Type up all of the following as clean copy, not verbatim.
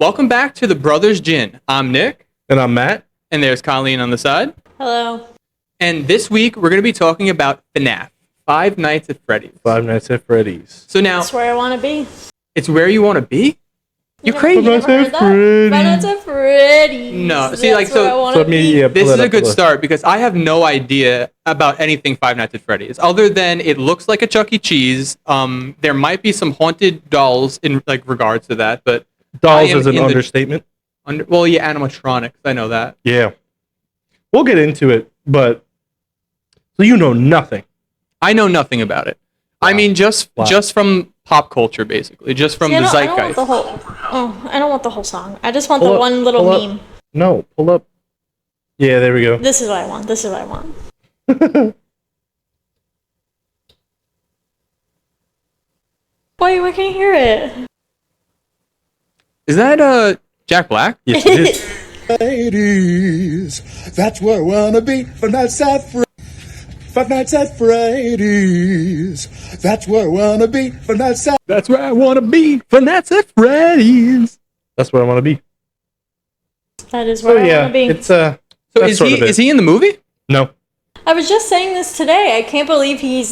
Welcome back to the Brothers Gin. I'm Nick. And I'm Matt. And there's Colleen on the side. Hello. And this week, we're going to be talking about FnaF, Five Nights at Freddy's. Five Nights at Freddy's. So now... That's where I want to be. It's where you want to be? You're crazy. Five Nights at Freddy's. No, see, That's like, where I wanna be. This is a good start because I have no idea about anything Five Nights at Freddy's, other than it looks like a Chuck E. Cheese. There might be some haunted dolls in like regards to that, but... Dolls is an understatement. Well, yeah, animatronics. I know that. Yeah. We'll get into it, but... So you know nothing. I know nothing about it. Wow. I mean, just from pop culture, basically. Just from the zeitgeist. I don't want the whole song. I just want one little meme. No, pull up. Yeah, there we go. This is what I want. Why can't you hear it? Is that Jack Black? Yes, it is. Ladies, that's where I wanna be. Five Nights at Freddy's. That's where I wanna be. That's where I wanna be. Five Nights at Freddy's. That's where I want to be. That is where I want to be. It's So is he in the movie? No. I was just saying this today. I can't believe he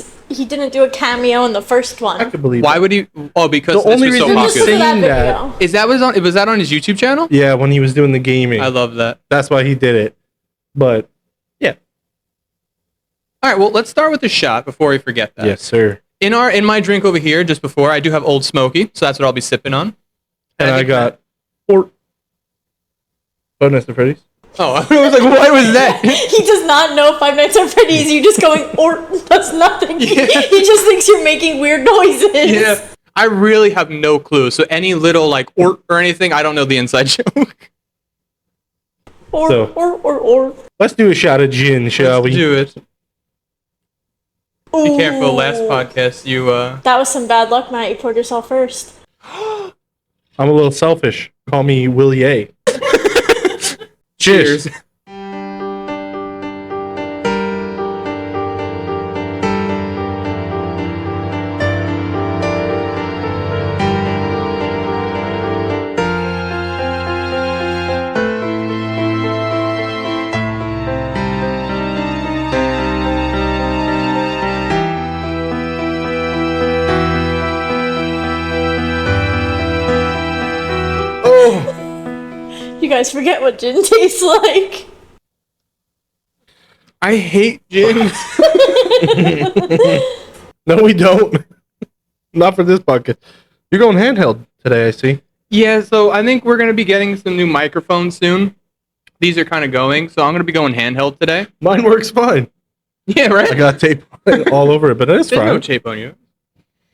didn't do a cameo in the first one. I could believe. Why would he? Oh, because the only this was reason so he's popular. saying that Was that on his YouTube channel? Yeah, when he was doing the gaming. I love that. That's why he did it. But yeah. All right. Well, let's start with the shot before we forget that. Yes, sir. In my drink over here, just before, I do have Old Smoky, so that's what I'll be sipping on. And I got Five Nights at Freddy's. Oh, I was like, what was that? He does not know Five Nights at Freddy's. You're just going, or does nothing. Yeah. He just thinks you're making weird noises. Yeah. I really have no clue. So any little, like, or anything, I don't know the inside joke. Or. Let's do a shot of gin, shall we? Let's do it. Ooh. Be careful. Last podcast, you... That was some bad luck, Matt. You poured yourself first. I'm a little selfish. Call me Willie A. Cheers. You guys forget what gin tastes like. I hate gin. No, we don't. Not for this podcast. You're going handheld today, I see. Yeah, so I think we're going to be getting some new microphones soon. These are kind of going, so I'm going to be going handheld today. Mine works fine. Yeah, right? I got tape all over it, but it's fine. There's no tape on you.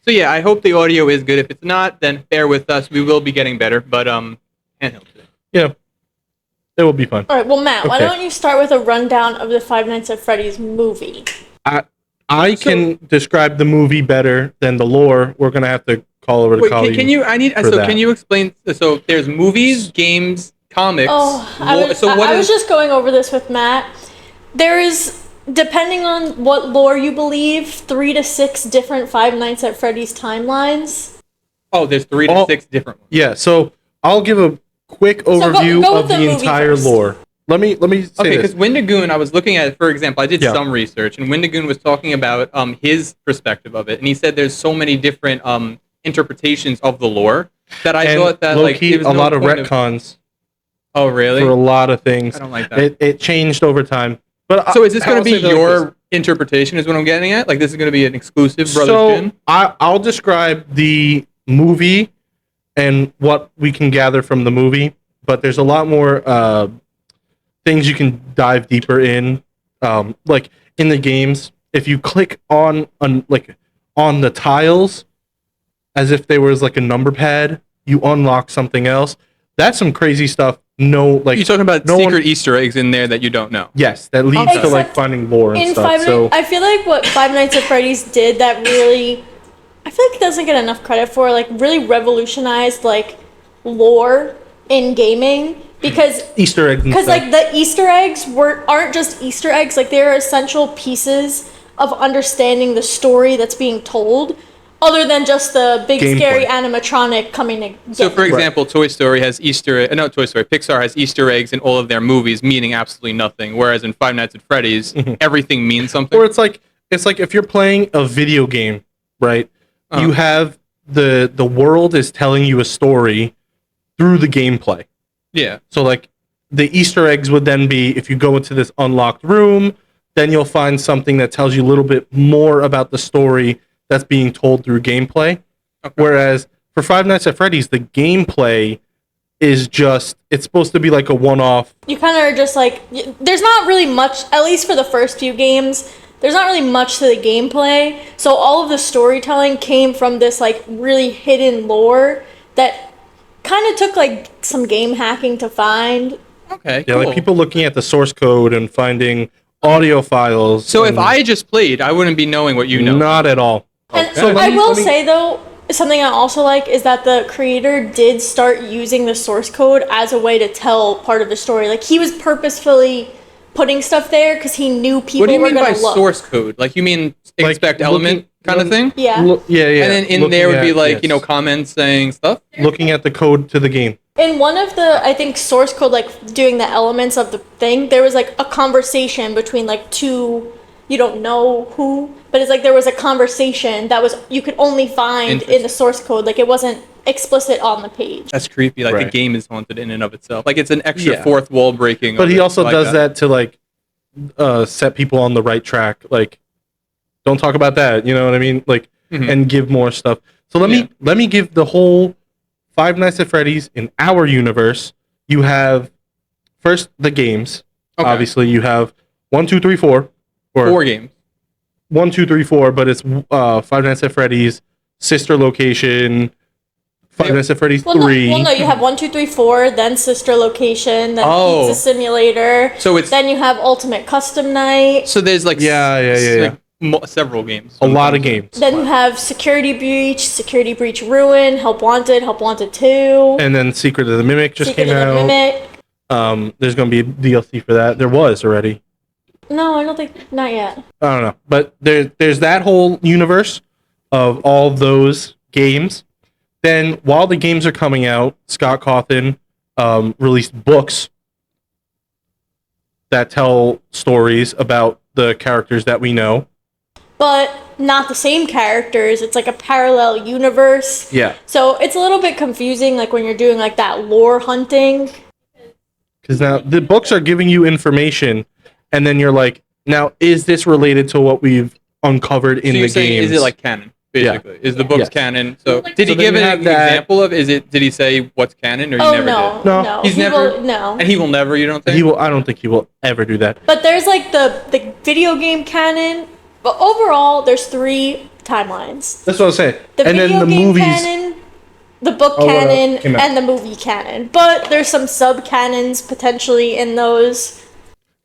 So yeah, I hope the audio is good. If it's not, then bear with us. We will be getting better, but handheld today. Yeah. It will be fun. All right, well, Matt, why don't you start with a rundown of the Five Nights at Freddy's movie? I can describe the movie better than the lore. We're going to have to call over to Colleens. Can you explain? So there's movies, games, comics. I was just going over this with Matt. There is, depending on what lore you believe, 3 to 6 different Five Nights at Freddy's timelines. Oh, there's 3 to 6 different ones. Yeah, so I'll give a quick overview of the entire lore. Let me say okay, because Wendigoon, I was looking at it, for example, I did some research, and Wendigoon was talking about his perspective of it, and he said there's so many different interpretations of the lore that I thought that like there was a lot of retcons. Oh, really? For a lot of things. I don't like that. It changed over time. But so is this going to be your interpretation is what I'm getting at? Like this is going to be an exclusive Brothers Gin? I'll describe the movie and what we can gather from the movie, but there's a lot more things you can dive deeper in. Like in the games, if you click on the tiles as if there was like a number pad, you unlock something else. That's some crazy stuff. You're talking about secret Easter eggs in there that you don't know. Yes, that leads to like finding lore and stuff. I feel like what Five Nights at Freddy's did that really, I feel like it doesn't get enough credit for, like really revolutionized like lore in gaming, because Easter eggs. Because like the Easter eggs aren't just Easter eggs, like they're essential pieces of understanding the story that's being told. Other than just the big Gameplay. scary animatronic coming to So, get for me. example, Toy Story has Pixar has Easter eggs in all of their movies, meaning absolutely nothing. Whereas in Five Nights at Freddy's, everything means something. Or it's like if you're playing a video game, right? You have the world is telling you a story through the gameplay. Yeah. So like the Easter eggs would then be if you go into this unlocked room, then you'll find something that tells you a little bit more about the story that's being told through gameplay. Okay. Whereas for Five Nights at Freddy's, the gameplay is just, it's supposed to be like a one-off. You kind of are just like, there's not really much, at least for the first few games, there's not really much to the gameplay. So all of the storytelling came from this like really hidden lore that kind of took like some game hacking to find. Okay. Yeah, cool. like people looking at the source code and finding audio files. So if and I just played, I wouldn't be knowing what you know. Not at all. And So I will let me- say though, something I also like is that the creator did start using the source code as a way to tell part of the story. Like he was purposefully putting stuff there because he knew people What do you were mean by going to look. source code? Like you mean Like expect looking- element kind of thing? Yeah. Yeah. And then in Looking there would be at- like, yes. comments saying stuff. Looking at the code to the game. In one of the, I think, source code, like doing the elements of the thing, there was like a conversation between like two, you don't know who, but it's like there was a conversation that was, you could only find in the source code. Like it wasn't explicit on the page. That's creepy. Like the Right. game is haunted in and of itself. Like it's an extra Yeah. fourth wall breaking. But of he it. also I like does that to like set people on the right track. Like, don't talk about that. You know what I mean? Like, and give more stuff. So let me give the whole Five Nights at Freddy's in our universe. You have first the games. Okay. Obviously, you have 1, 2, 3, 4. Or 4 games. 1, 2, 3, 4. But it's Five Nights at Freddy's, Sister Location, Five Nights at Freddy's 3. No, you have 1, 2, 3, 4, then Sister Location, then Oh. Pizza Simulator. So it's Then you have Ultimate Custom Night. so there's like Yeah. several games. A lot of games. Then you have Security Breach Ruin, Help Wanted 2, And then Secret of the Mimic just Secret came of the out. Mimic. There's going to be a DLC for that. There was already. No, I don't think, not yet. I don't know. But there's that whole universe of all those games. Then while the games are coming out, Scott Cawthon released books that tell stories about the characters that we know. But not the same characters. It's like a parallel universe. Yeah. So it's a little bit confusing, like when you're doing like that lore hunting. Because now the books are giving you information, and then you're like, now is this related to what we've uncovered in So the you're saying, games? is it like canon? Basically, is the book's Yes. canon? So did So he then give you an have that- example of? Did he say what's canon or you Oh never no, did? No. He's He never- will, no. And he will never. You don't think? He will. I don't think he will ever do that. But there's like the video game canon. But overall, there's 3 timelines. That's what I was saying. The And video then the game movies. canon, the book Oh, canon, came out. and the movie canon. But there's some sub-canons potentially in those.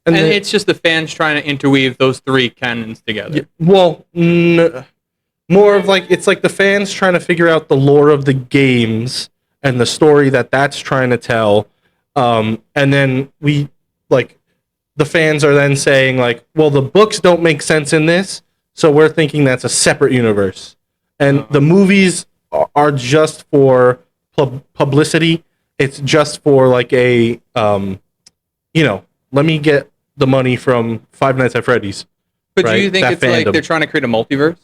And And then- it's just the fans trying to interweave those 3 canons together. well, more of like it's like the fans trying to figure out the lore of the games and the story that's trying to tell, and then we like the fans are then saying like, well, the books don't make sense in this, so we're thinking that's a separate universe, and the movies are just for publicity. It's just for like a let me get the money from Five Nights at Freddy's. But do right? you think That it's like fandom. they're trying to create a multiverse?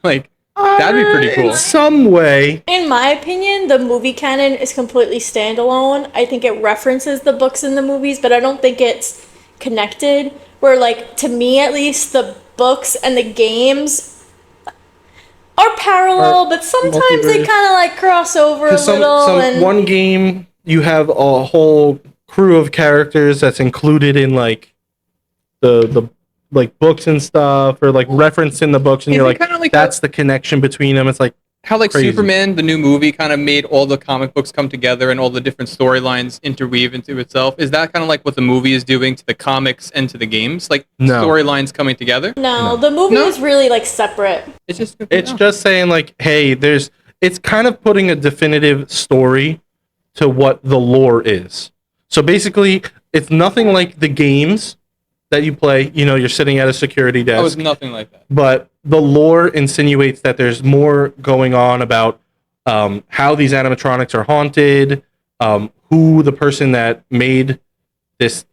Like that'd be pretty cool. In some way. In my opinion, the movie canon is completely standalone. I think it references the books and the movies, but I don't think it's connected. Where, like, to me at least, the books and the games are parallel, but sometimes they multiverse. kind of like cross over a little. And one game you have a whole crew of characters that's included in like the like books and stuff, or like referenced in the books, and Is you're it like, kinda like that's the connection between them. It's like How like crazy. Superman, the new movie, kind of made all the comic books come together and all the different storylines interweave into itself. Is that kind of like what the movie is doing to the comics and to the games? Like No. storylines coming together? no, the movie No? is really like separate. It's just it's just saying like, hey, it's kind of putting a definitive story to what the lore is. So basically, it's nothing like the games, that you play, you're sitting at a security desk. Oh, it's nothing like that. But the lore insinuates that there's more going on about how these animatronics are haunted, who the person that made this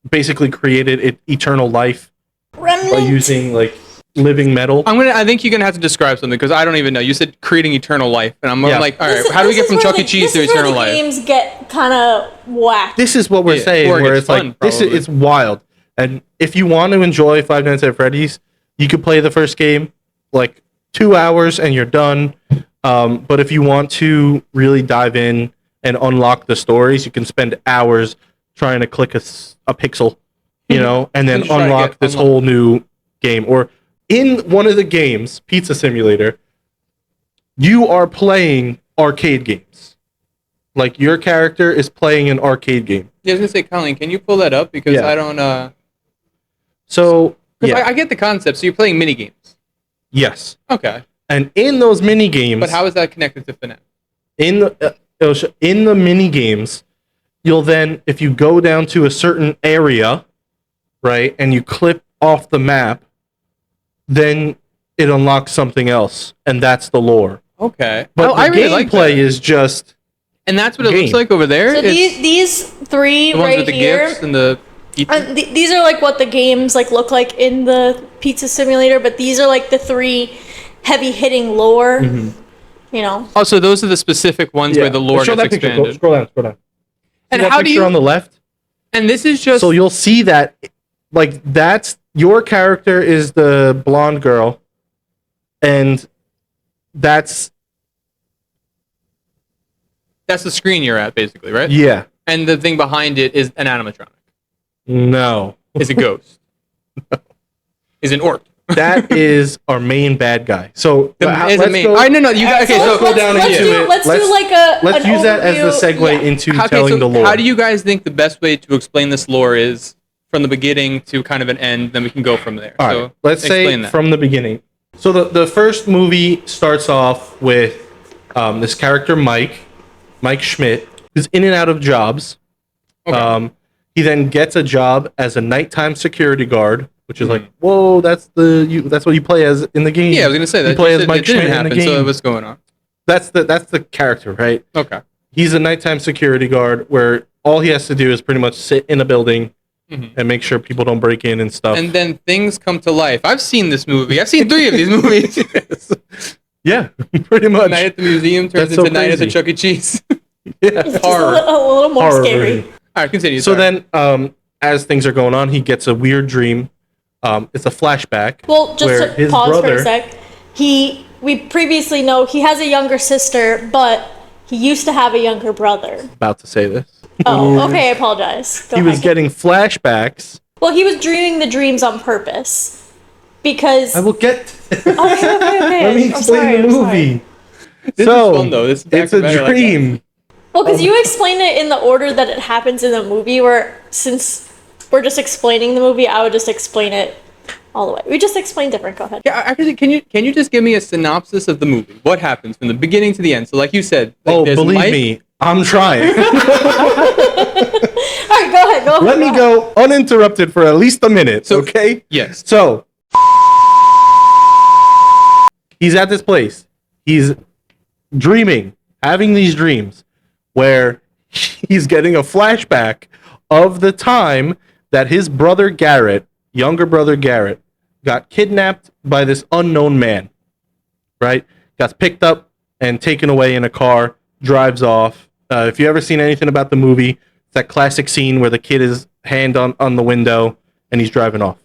basically created eternal life by using like living metal. I think you're gonna have to describe something because I don't even know. You said creating eternal life, and I'm like, all right, how do we get from Chuck E. Cheese to eternal life? Games get kind of whack. This is what we're saying, where it's fun, like it's wild. And if you want to enjoy Five Nights at Freddy's, you could play the first game like 2 hours and you're done. But if you want to really dive in and unlock the stories, you can spend hours trying to click a pixel, and then unlock this whole new game. Or in one of the games, Pizza Simulator, you are playing arcade games. Like your character is playing an arcade game. Yeah, I was gonna say, Colleen, can you pull that up because I don't. So yeah, I get the concept. So you're playing mini games. Yes. Okay. And in those mini games, but how is that connected to FnaF? In the mini games, you'll then, if you go down to a certain area, right, and you clip off the map, then it unlocks something else, and that's the lore. Okay. But the really gameplay is just, and that's what it looks like over there. So these three the ones right with the here, gifts and the these are like what the games like look like in the Pizza Simulator, but these are like the three heavy hitting lore. Oh, so those are the specific ones where the lore gets expanded. Scroll down. And how do you on the left? And this is just so you'll see that, like that's your character is the blonde girl, and that's the screen you're at, basically, right? Yeah. And the thing behind it is an animatronic. No. Is a ghost. No. Is an orc. That is our main bad guy. So let's go. No. You guys, okay, so go down into it. Let's do like a. Let's use that as the segue into telling the lore. How do you guys think the best way to explain this lore is from the beginning to kind of an end? Then we can go from there. All right. Let's say from the beginning. So the first movie starts off with this character Mike Schmidt, who's in and out of jobs. Okay. He then gets a job as a nighttime security guard, which is like, whoa, that's what you play as in the game. Yeah, I was gonna say that. You play as Mike Schmidt in the game. So what's going on? That's the character, right? Okay. He's a nighttime security guard where all he has to do is pretty much sit in a building and make sure people don't break in and stuff. And then things come to life. I've seen this movie. I've seen 3 of these movies. Yes. Yeah, pretty much. Night at the museum turns into Night at the Chuck E. Cheese. Yeah, horror. A little more scary. All right, continue. So then, as things are going on, he gets a weird dream. It's a flashback. Well, just to pause for a sec. We previously know he has a younger sister, but he used to have a younger brother. About to say this. Oh, okay. I apologize. He was getting flashbacks. Well, he was dreaming the dreams on purpose because. I will get. Okay. Let me explain the movie. This is fun though. It's a dream. Like well, because you explain it in the order that it happens in the movie, where since we're just explaining the movie, I would just explain it all the way. We just explain different. Go ahead. Yeah, actually, can you just give me a synopsis of the movie? What happens from the beginning to the end? So, like you said, believe me, I'm trying. All right, go ahead. Let me go uninterrupted for at least a minute. So, okay? Yes. So he's at this place. He's dreaming, having these dreams, where he's getting a flashback of the time that his brother Garrett, younger brother Garrett, got kidnapped by this unknown man, right? Got picked up and taken away in a car, drives off. If you ever seen anything about the movie, it's that classic scene where the kid is hand on the window and he's driving off.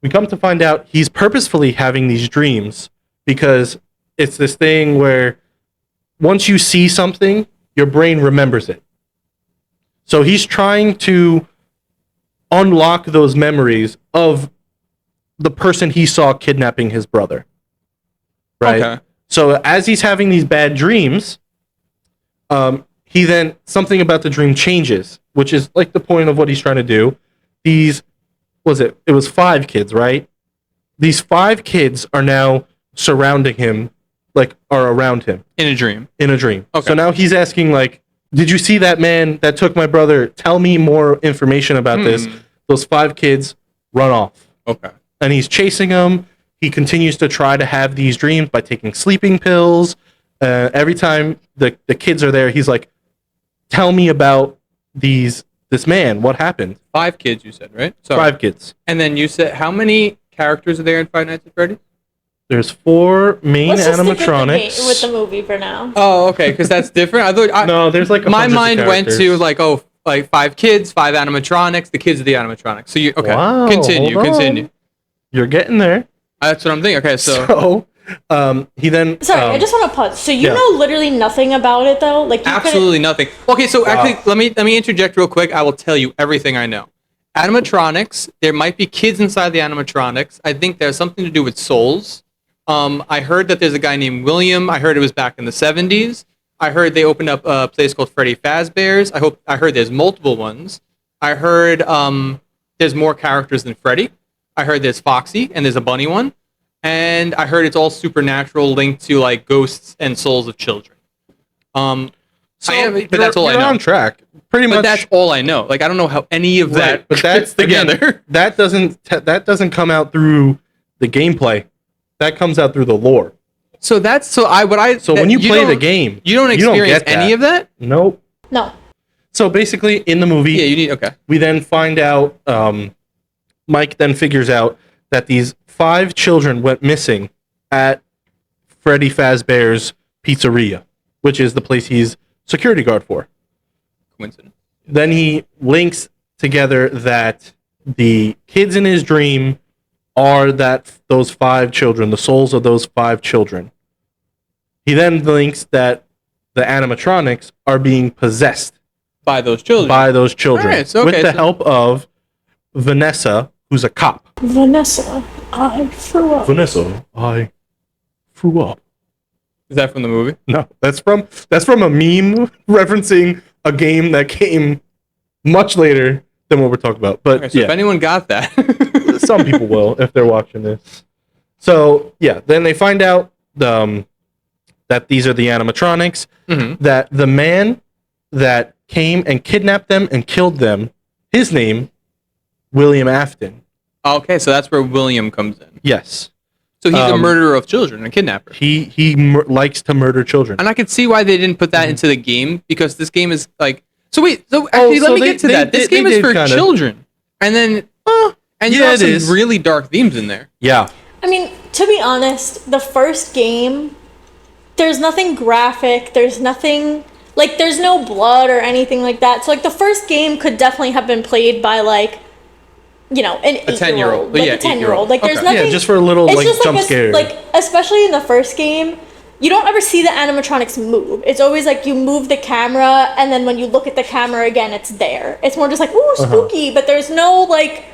We come to find out he's purposefully having these dreams because it's this thing where once you see something, your brain remembers it. So he's trying to unlock those memories of the person he saw kidnapping his brother. Right? Okay. So as he's having these bad dreams, he then, something about the dream changes, which is like the point of what he's trying to do. It was 5 kids, right? These 5 kids are now surrounding him, are around him. In a dream. Okay. So now he's asking, did you see that man that took my brother? Tell me more information about this. those 5 kids run off. Okay. And he's chasing them. He continues to try to have these dreams by taking sleeping pills. Every time the kids are there, he's like, tell me about this man. What happened? 5 kids, you said, right? So, 5 kids. And then you said, how many characters are there in Five Nights at Freddy's? There's 4 main Let's just stick animatronics. with the movie for now. Oh, okay, because that's different. I thought No, there's like my hundreds of mind went to characters. like 5 kids, 5 animatronics. The kids are the animatronics. So you okay? Wow, continue. hold on. You're getting there. That's what I'm thinking. Okay, so He then. Sorry, I just want to pause. So you know literally nothing about it, though? Like, you absolutely nothing. Okay, so actually, let me interject real quick. I will tell you everything I know. Animatronics. There might be kids inside the animatronics. I think there's something to do with souls. I heard that there's a guy named William. I heard it was back in the 70s. I heard they opened up a place called Freddy Fazbear's. I heard there's multiple ones. I heard there's more characters than Freddy. I heard there's Foxy and there's a bunny one. And I heard it's all supernatural, linked to like ghosts and souls of children. But that's all I know. You're on track, pretty much. But that's all I know. Like I don't know how any of that But that's fits together. again, that doesn't come out through the gameplay. That comes out through the lore. So when you play the game, you don't experience get any of that. Nope. No. So basically, in the movie, Yeah, you need okay. we then find out. Mike then figures out that these 5 children went missing at Freddy Fazbear's Pizzeria, which is the place he's security guard for. Coincidence. Then he links together that the kids in his dream are those 5 children, the souls of those 5 children. He then links that the animatronics are being possessed By those children. Alright, so, with the help of Vanessa, who's a cop. Vanessa, I threw up. Vanessa, I threw up. Is that from the movie? No, that's from a meme referencing a game that came much later than what we're talking about. But Okay, so if anyone got that, some people will if they're watching this. So yeah, then they find out that these are the animatronics. Mm-hmm. That the man that came and kidnapped them and killed them, his name, William Afton. Okay, so that's where William comes in. Yes. So he's a murderer of children, a kidnapper. He likes to murder children. And I can see why they didn't put that into the game, because this game is like... So wait, so actually, let me get to that. This game is for children. And then... and you have some really dark themes in there. Yeah. I mean, to be honest, the first game, there's nothing graphic, there's nothing... Like, there's no blood or anything like that. So, like, the first game could definitely have been played by, like... You know, an 8-year-old, like a 10-year-old. Like, there's nothing. Yeah, just for a little like jump scare. Like, especially in the first game, you don't ever see the animatronics move. It's always like you move the camera, and then when you look at the camera again, it's there. It's more just like, ooh, spooky, but there's no like.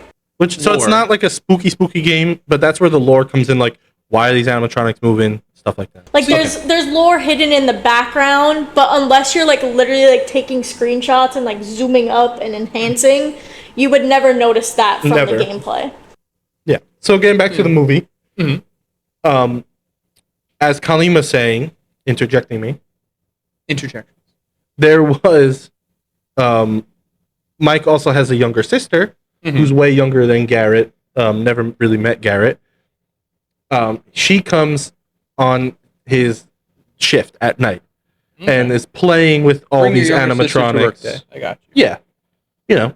So it's not like a spooky game, but that's where the lore comes in. Like, why are these animatronics moving? Stuff like that. Like, there's lore hidden in the background, but unless you're like literally like taking screenshots and like zooming up and enhancing. You would never notice that from the gameplay. Yeah. So getting back to the movie, as Colleen was saying, interjecting me. There was, Mike also has a younger sister who's way younger than Garrett. Never really met Garrett. She comes on his shift at night and is playing with all these animatronics. I got you. Yeah. You know.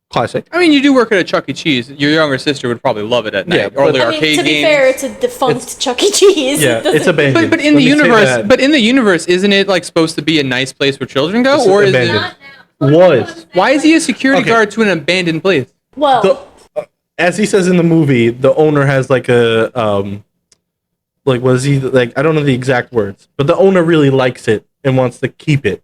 Classic. I mean, you do work at a Chuck E. Cheese. Your younger sister would probably love it at night. Yeah, or the arcade games. To be fair, it's a defunct Chuck E. Cheese. Yeah, it's abandoned. But in the universe, isn't it like supposed to be a nice place where children go, or is it? Why is he a security guard to an abandoned place? Well, as he says in the movie, the owner has like a like was he like I don't know the exact words, but the owner really likes it and wants to keep it.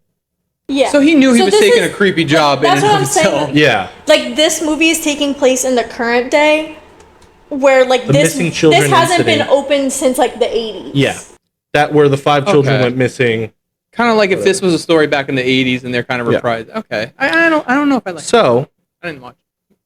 Yeah. So he knew he was taking a creepy job. That's what I'm saying. saying. Yeah. Like, this movie is taking place in the current day, where like this hasn't been open since like the 80s. Yeah. That where the 5 children went missing. Kind of like if this was a story back in the 80s and they're kind of reprised. Okay. I don't know if I like. So it. I didn't watch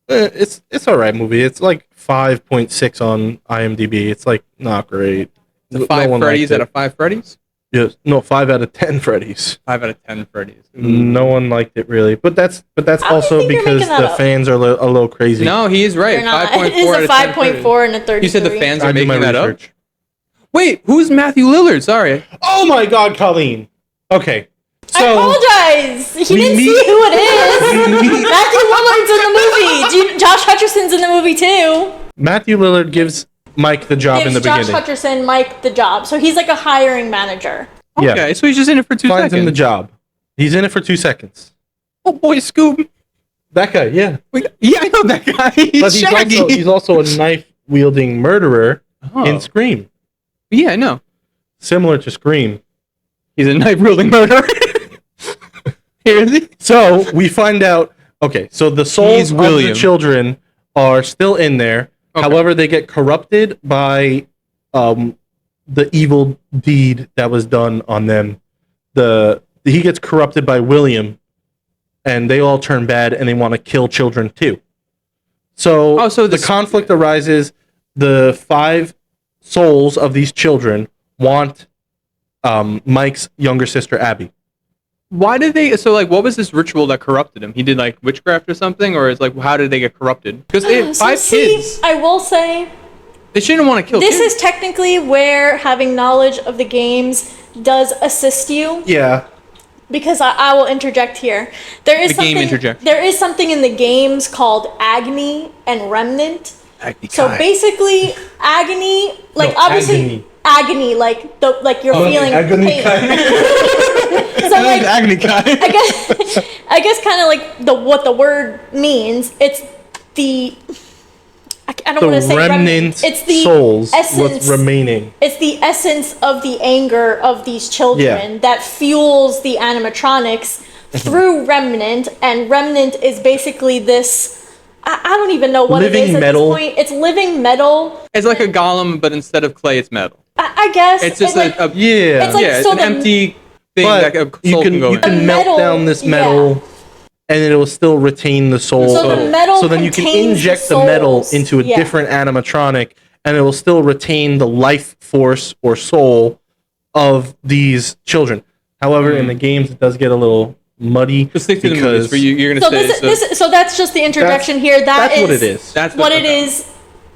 it. It's alright movie. It's like 5.6 on IMDb. It's like not great. It's a 5 Freddy's out of 5 Freddy's. Yes, no, 5 out of 10 Freddy's. 5 out of 10 Freddy's. No one liked it really, but that's I also think you're because making that the up. fans are a little crazy. No, he is right. You're not. 5.4 It is out a of 10 Freddy's. 5.4 and a 33. You said the fans I are do my making that up? research. Wait, who's Matthew Lillard? Sorry. Oh my God, Colleen. Okay, I so apologize. He we didn't meet- see who it is. Matthew Lillard's in the movie. Josh Hutcherson's in the movie too. Matthew Lillard gives Mike the job in the Gives Josh beginning. Hutcherson Mike the job, so he's like a hiring manager. Yeah. Okay, so he's just in it for 2 Finds seconds. him the job. He's in it for 2 seconds. Oh boy, Scoob. That guy, yeah. Wait, yeah, I know that guy. But Shaggy. he's also a knife-wielding murderer Oh. in Scream. Yeah, I know. Similar to Scream. He's a knife-wielding murderer. Here is he? So we find out, okay, so the souls He's of William. the children are still in there. Okay. However, they get corrupted by the evil deed that was done on them. He gets corrupted by William, and they all turn bad, and they want to kill children too. So, So the conflict arises. The 5 souls of these children want Mike's younger sister Abby. Why did they? So, like, what was this ritual that corrupted him? He did like witchcraft or something, or is like, how did they get corrupted? Because they have 5 kids. I will say They shouldn't want to kill this kids. is technically where having knowledge of the games does assist you. Yeah. Because I will interject here. There is The game something. interject. There is something in the games called agony and remnant. So basically, agony, like No, obviously agony, like you're feeling agony pain. So like agony guy. I guess kind of like what the word means. It's the I don't want to say remnant It's the souls essence. what's remaining. It's the essence of the anger of these children Yeah. that fuels the animatronics through Remnant, and Remnant is basically this. I don't even know what Living it is at metal. this point. It's living metal. It's like a golem, but instead of clay, it's metal. I guess It's just like, Yeah. It's like yeah, it's so an the- empty thing but that a you soul can can go you in. can The melt metal- down this metal, and it will still retain the soul. So the metal so then you can contains the inject the metal souls. into a Yeah. different animatronic, and it will still retain the life force or soul of these children. However, in the games, it does get a little muddy. Just stick to the because movies. For you, you're gonna So say so that's just the interjection here. that's what it is. That's what it is.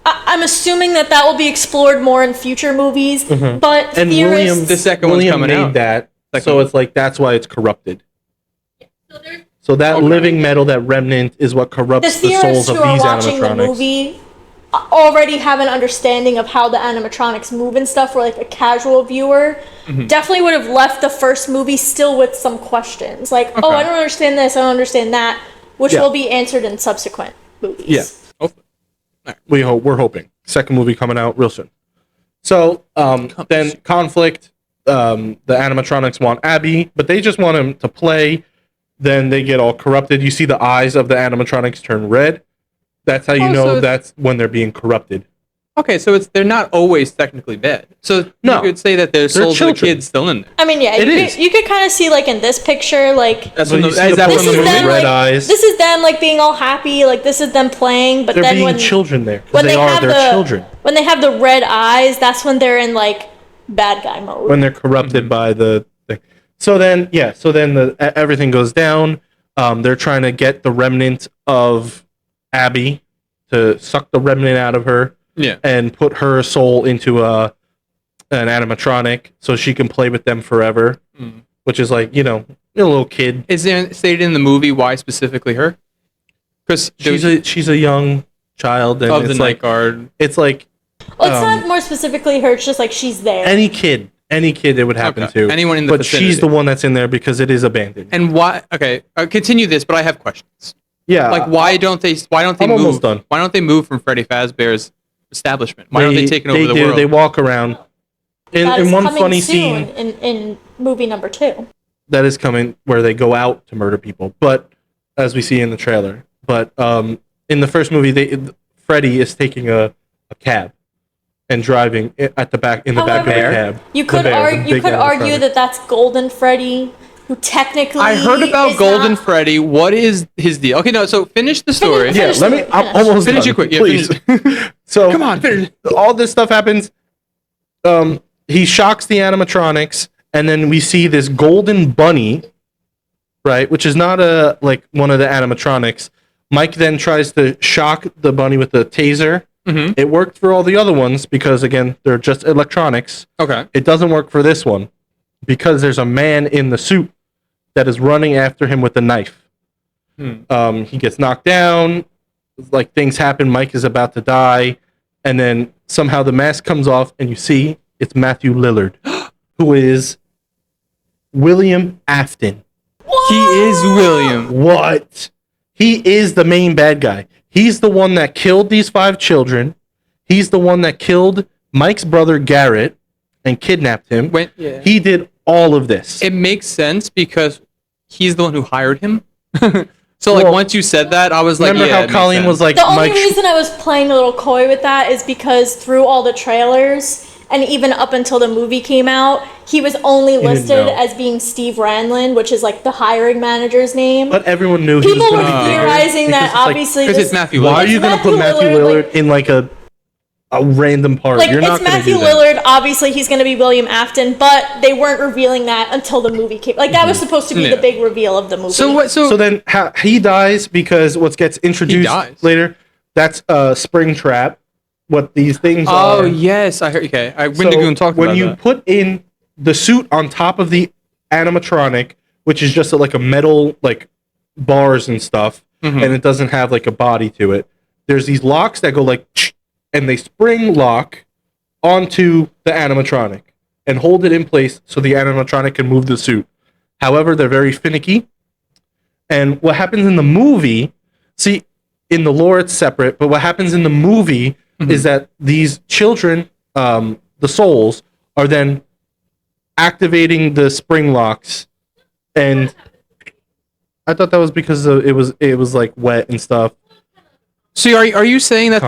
I'm assuming that will be explored more in future movies, but Mm-hmm. And theorists. The second one's William coming made out. that, Second so one. it's like that's why it's corrupted. So that living metal, that remnant, is what the corrupts the souls theorists of who are these watching the animatronics. movie already have an understanding of how the animatronics move and stuff, where like a casual viewer Mm-hmm. definitely would have left the first movie still with some questions, like, oh, I don't understand this, I don't understand that, which Yeah. will be answered in subsequent movies. Yeah. Hopefully. We're hoping second movie coming out real soon. So then conflict. The animatronics want Abby, but they just want him to play. Then they get all corrupted. You see the eyes of the animatronics turn red. That's how you Oh, know so- that's when they're being corrupted. Okay, so they're not always technically bad. So No. you could say that there's They're souls of the children. kids still in there. I mean, yeah, It you is. could, you could kind of see like in this picture, like That's So from you the, see is the that this from is the movie? them movie? Red like eyes. this is them like being all happy, like this is them playing, but They're then being when children there. 'Cause when they are. have They're the children. when they have the red eyes, that's when they're in like bad guy mode. When they're corrupted Mm-hmm. by the thing. So then everything goes down. They're trying to get the remnant of Abby to suck the remnant out of her. Yeah. And put her soul into an animatronic so she can play with them forever, which is like, a little kid. Is there stated in the movie why specifically her? Because She's a young child, and of the it's night like guard. it's like Well, it's not more specifically her. It's just like she's there. any kid it would happen Okay. to. Anyone in the but vicinity. she's the one that's in there because it is abandoned. And why? Okay, continue this, but I have questions. Yeah, Like, why don't they I'm move? almost done. Why don't they move from Freddy Fazbear's establishment? Why don't they take it over the do. world? They walk around. That In is one coming funny soon scene in movie number 2. that is coming, where they go out to murder people, but as we see in the trailer. But in the first movie, Freddy is taking a cab and driving at the back back of the However, cab. You could The bear, the argue big animatronic. that that's Golden Freddy, who technically I heard about is Golden not- Freddy. What is his deal? Okay, no. So finish the story. Finish- Yeah, Finish let me. it, I'm finish. almost Finish done, it quick. Yeah, please. finish So Come on, finish. all this stuff happens. He shocks the animatronics, and then we see this golden bunny, right, which is not one of the animatronics. Mike then tries to shock the bunny with the taser. Mm-hmm. It worked for all the other ones because, again, they're just electronics. Okay. It doesn't work for this one because there's a man in the suit that is running after him with a knife. He gets knocked down. Like, things happen. Mike is about to die. And then somehow the mask comes off, and you see it's Matthew Lillard, who is William Afton. He is William. What? He is the main bad guy. He's the one that killed these 5 children. He's the one that killed Mike's brother Garrett and kidnapped him. He did all of this. It makes sense because he's the one who hired him. So, like, once you said that, I was like, remember how Colleen was like, the only reason I was playing a little coy with that is because through all the trailers and even up until the movie came out, he was only listed as being Steve Ranlin, which is like the hiring manager's name. But everyone knew he was people going to were be theorizing that obviously because it's Matthew Lillard. Why are you going to put Matthew Lillard in like a random part? Like, You're not it's Matthew do that. Lillard. Obviously, he's going to be William Afton, but they weren't revealing that until the movie came. Like, that was supposed to be the big reveal of the movie. So what? So then he dies because what gets introduced later, that's Springtrap. What these things are. Oh, yes. I heard. Okay. Windigoon talked about that. When you put in the suit on top of the animatronic, which is just like a metal, like, bars and stuff, and it doesn't have like a body to it, there's these locks that go like, and they spring lock onto the animatronic and hold it in place so the animatronic can move the suit. However, they're very finicky. And what happens in the movie, see, in the lore it's separate, but what happens in the movie is that these children, the souls, are then activating the spring locks, and I thought that was because it was like wet and stuff. So are you saying that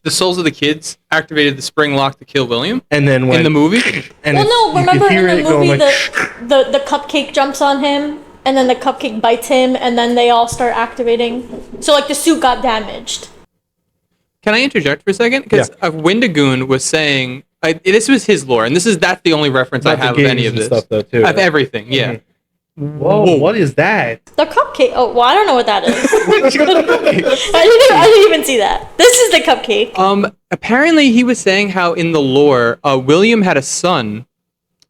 the souls of the kids activated the spring lock to kill William? And then in the movie? And well, no, remember in the movie the cupcake jumps on him, and then the cupcake bites him, and then they all start activating. So like the suit got damaged. Can I interject for a second? Because Windigoon was saying this was his lore, and that's the only reference I have of any of this stuff, though, too. Of everything. Yeah. Whoa! What is that? The cupcake. Oh, well, I don't know what that is. I didn't even see that. This is the cupcake. Apparently he was saying how in the lore, William had a son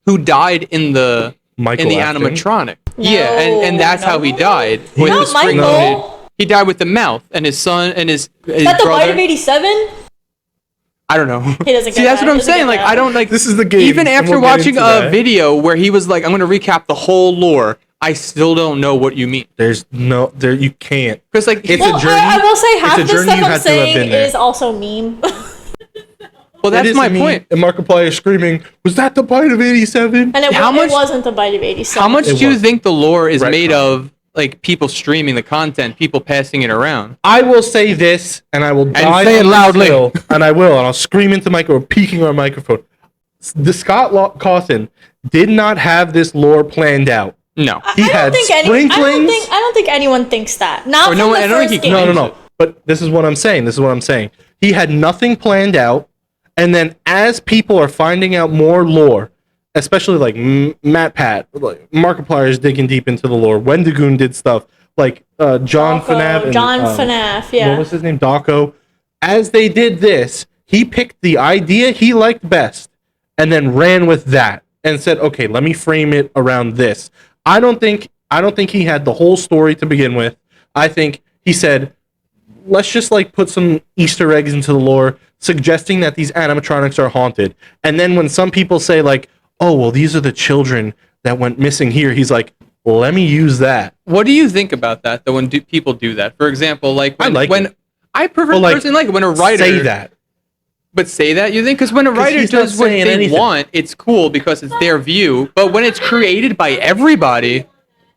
who died in the animatronic. No, yeah, and that's how he died with the spring loaded. He died with the mouth, and his son and his is that the brother. Bite of 87? I don't know. He doesn't. See, that's what I'm saying. Like, I don't like. This is the game. Even after watching a video where he was like, "I'm going to recap the whole lore," I still don't know what you mean. You can't. Because like, it's a journey. I will say half the stuff I'm saying is also meme. Well, that's my point. And Markiplier screaming, "Was that the Bite of 87?" And it wasn't the Bite of 87. How much do you think the lore is made of? Like, people streaming the content, people passing it around. I will say this, and I will die say it loudly. and I'll scream into the microphone, peeking on microphone. The Scott Cawthon did not have this lore planned out. No, he had sprinklings. I don't think anyone thinks that. Not from the first game. No. But this is what I'm saying. He had nothing planned out, and then as people are finding out more lore, especially like Matt Pat, like Markiplier is digging deep into the lore. Wendigoon did stuff like John FnaF. FnaF, yeah. What was his name? Daco. As they did this, he picked the idea he liked best and then ran with that and said, "Okay, let me frame it around this." I don't think he had the whole story to begin with. I think he said, "Let's just like put some Easter eggs into the lore, suggesting that these animatronics are haunted." And then when some people say like, "Oh, well, these are the children that went missing here," he's like, "Well, let me use that." What do you think about that, though, when people do that? For example, like when I personally like when a writer say that. But say that, you think? Because when a writer does what they want, it's cool because it's their view. But when it's created by everybody,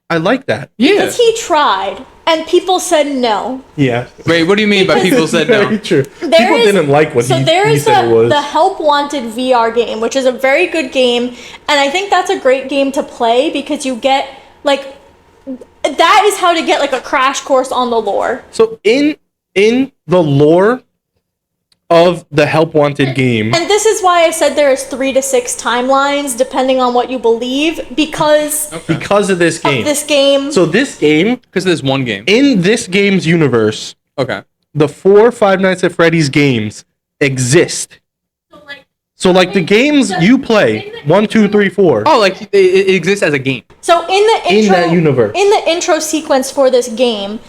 I like that. Yeah. Because he tried, and people said no. Yeah. Wait, what do you mean by people said no? Very true. People didn't like what he said it was. The Help Wanted VR game, which is a very good game, and I think that's a great game to play because you get, like, that is how to get, like, a crash course on the lore. So in the lore, of the Help Wanted game. And this is why I said there is 3 to 6 timelines, depending on what you believe, because Because of this game. of this game. So this game, Because there's one game. in this game's universe, Okay. the 4 Five Nights at Freddy's games exist. So like the games you play, 1, 2, 3, 4. Oh, like it exists as a game. So in the intro, In that universe. in the intro sequence for this game,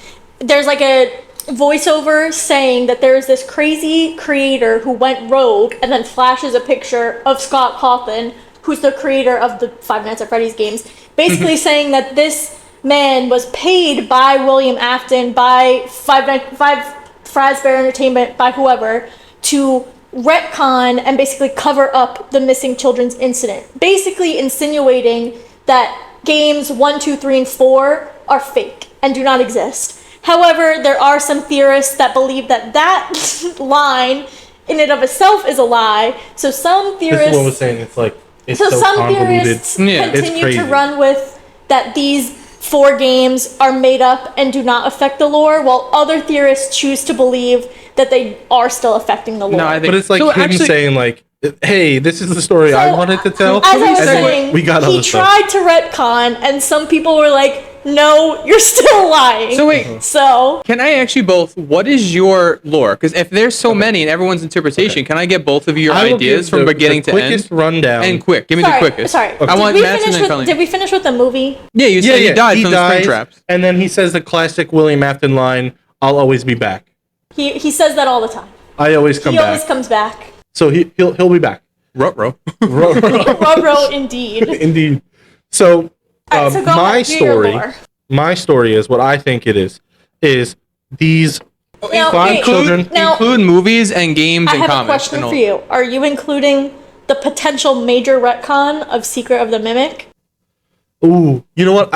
there's like a voiceover saying that there is this crazy creator who went rogue and then flashes a picture of Scott Cawthon, who's the creator of the Five Nights at Freddy's games, basically saying that this man was paid by William Afton, by Fazbear Entertainment, by whoever, to retcon and basically cover up the missing children's incident, basically insinuating that games 1, 2, 3, and 4 are fake and do not exist. However, there are some theorists that believe that that line in and of itself is a lie. So some This is what I was theorists, saying. It's like it's so so some convoluted. theorists Yeah. It's continue crazy. to run with that these 4 games are made up and do not affect the lore, while other theorists choose to believe that they are still affecting the lore. No, I think But it's like so him actually- saying like, "Hey, this is the story I So, wanted to tell." As I was and then saying, we got he other stuff. tried to retcon, and some people were like, "No, you're still lying." So wait, So can I ask you both? What is your lore? Because if there's so many and everyone's interpretation, can I get both of your I will ideas give from the beginning to quickest end? rundown. And quick, give me the quickest. Sorry. I want did, we Madison finish and with, Colleen. did we finish with the movie? Yeah, you said he died from the spring dies, traps. and then he says the classic William Afton line, "I'll always be back. He says that all the time. I always come He back." always comes back. So he'll be back. Ruh-roh. Ruh-roh, indeed. Indeed. So, All right, so go my ahead, do your story. lore. My story is what I think it is these Now, 5 wait, children. Now, Include movies and games I and have a comics. question and all. for you. Are you including the potential major retcon of Secret of the Mimic? Ooh, you know what?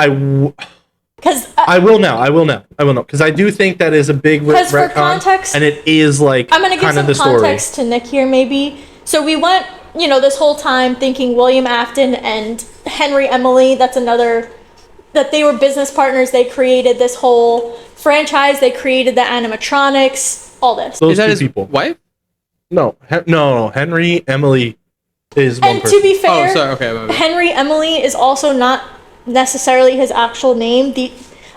Because I will now. I will now. Because I do think that is a big Because for retcon, context- and it is like I'm going to give kind of some the story. context to Nick here, maybe. So we went, this whole time thinking William Afton and Henry Emily, that they were business partners. They created this whole franchise. They created the animatronics, all this. Those Is that two his people. wife? No, no. Henry Emily is one And person. to be fair, Oh, sorry. Okay. my bad. Henry Emily is also not necessarily his actual name.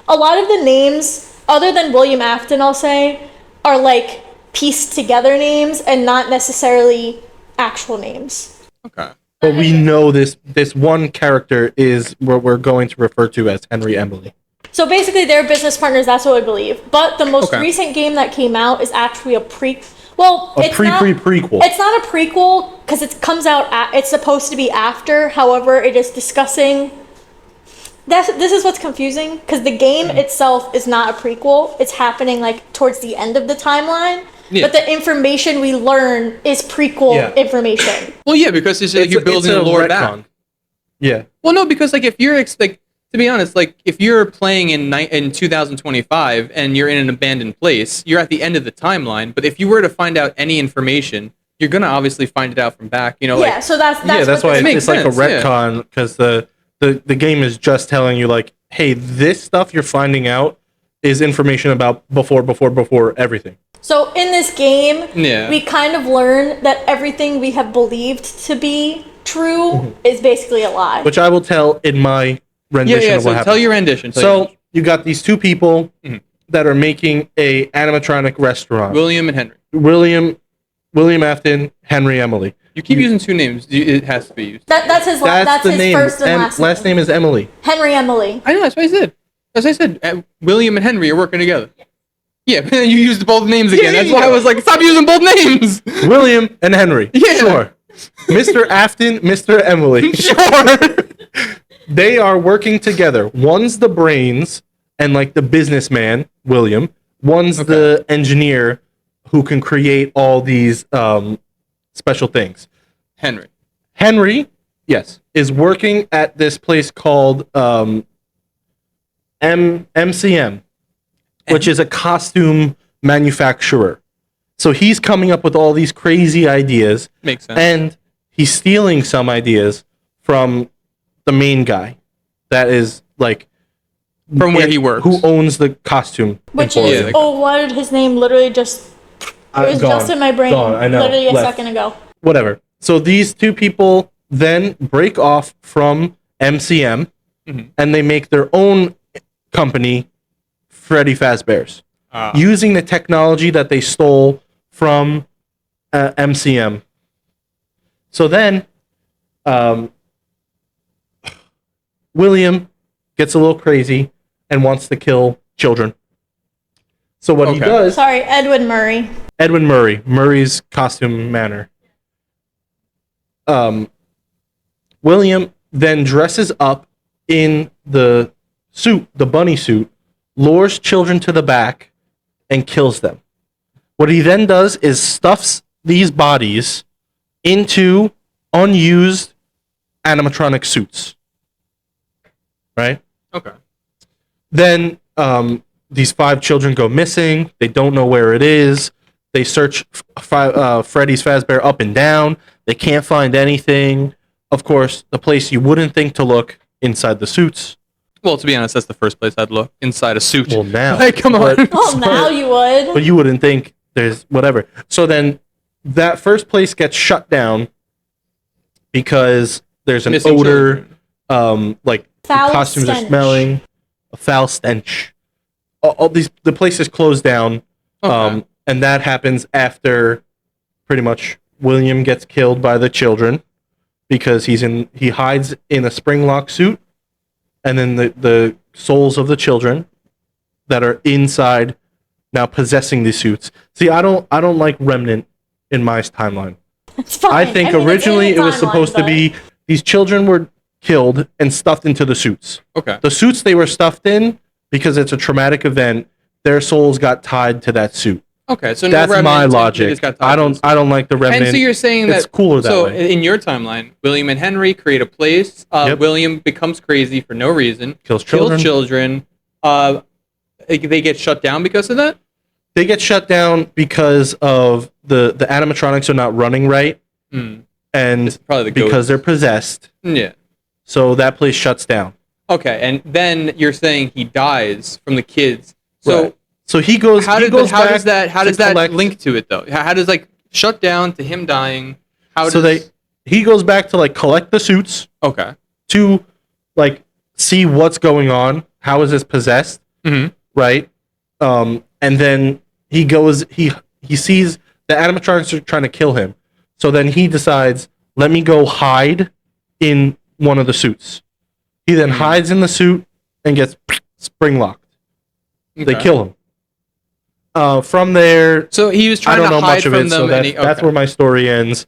A lot of the names, other than William Afton, I'll say, are like pieced together names and not necessarily actual names. Okay. But we know this one character is what we're going to refer to as Henry Emily. So basically, they're business partners. That's what I believe. But the most Okay. recent game that came out is actually a Well, A it's not, prequel. It's not a prequel because it comes out. It's supposed to be after. However, it is discussing. This is what's confusing because the game itself is not a prequel. It's happening like towards the end of the timeline. Yeah. But the information we learn is prequel Yeah. information. Well, yeah, because it's like you're building it's the a lore retcon. back. Yeah. Well, no, because like if you're like to be honest, like if you're playing in 2025 and you're in an abandoned place, you're at the end of the timeline. But if you were to find out any information, you're gonna obviously find it out from back. Yeah, Like so that's That's what why this makes it's like a sense, yeah. retcon because the game is just telling you like, hey, this stuff you're finding out is information about before everything. So in this game, Yeah. we kind of learn that everything we have believed to be true is basically a lie. Which I will tell in my rendition of So what tell happened. your rendition. So you got these 2 people Mhm. that are making a animatronic restaurant. William and Henry. William Afton, Henry Emily. You keep using 2 names. It has to be used. That's his. That's the his name. first and last name. name is Emily. Henry Emily. I know. That's what I said. As I said, William and Henry are working together. Yeah, but then you used both names again. Yeah, That's why I yeah. was like, stop using both names. William and Henry. Yeah. Sure. Mr. Afton, Mr. Emily. Sure. They are working together. One's the brains and like the businessman, William. One's the engineer who can create all these special things. Henry. Henry, yes, is working at this place called MCM, which is a costume manufacturer. So he's coming up with all these crazy ideas, Makes sense. and he's stealing some ideas from the main guy that is like From where he works. who owns the costume Which emporium. is, like- what did his name literally just It was just in my brain I know. literally a Left. second ago. Whatever. So these two people then break off from MCM and they make their own company, Freddy Fazbear's, using the technology that they stole from MCM. So then William gets a little crazy and wants to kill children. So what he does... Sorry, Edwin Murray. Edwin Murray. Murray's costume manner. William then dresses up in the suit, the bunny suit, lures children to the back, and kills them. What he then does is stuffs these bodies into unused animatronic suits. Right? Okay. Then these 5 children go missing. They don't know where it is. They search Freddy's Fazbear up and down. They can't find anything. Of course, the place you wouldn't think to look, inside the suits. Well, to be honest, that's the first place I'd look, inside a suit. Well, now. Like, come on. Well, now you would. But you wouldn't think there's whatever. So then that first place gets shut down because there's an Missing odor, children. like Foul the costumes stench. are smelling, a foul stench. The place is closed down. Okay. And that happens after pretty much William gets killed by the children because he hides in a spring lock suit, and then the souls of the children that are inside now possessing these suits. See, I don't like Remnant in my timeline. It's fine. I think mean, it's originally in the it was timeline, supposed to but- be these children were killed and stuffed into the suits. Okay. The suits they were stuffed in, because it's a traumatic event, their souls got tied to that suit. Okay. So That's no my remnants, they logic. just got tied I to don't this. I don't like the Remnant. And so you're saying it's that cooler that so way. in your timeline, William and Henry create a place. Yep. William becomes crazy for no reason. Kills children. They get shut down because of that. They get shut down because of the animatronics are not running right, and It's probably the because ghosts. they're possessed. Yeah. So that place shuts down. Okay, and then you're saying he dies from the kids. So Right. So he goes. how he does goes how does back that to collect- link to it though? How does like shut down to him dying? How So does he goes back to like collect the suits okay? to like see what's going on. How is this possessed? Mhm. Right. And then he goes. He sees the animatronics are trying to kill him. So then he decides, let me go hide in one of the suits. He then hides in the suit and gets spring locked. They Okay. kill him. From there, So he was I trying don't to know hide much of from it, them. so and that's where my story ends.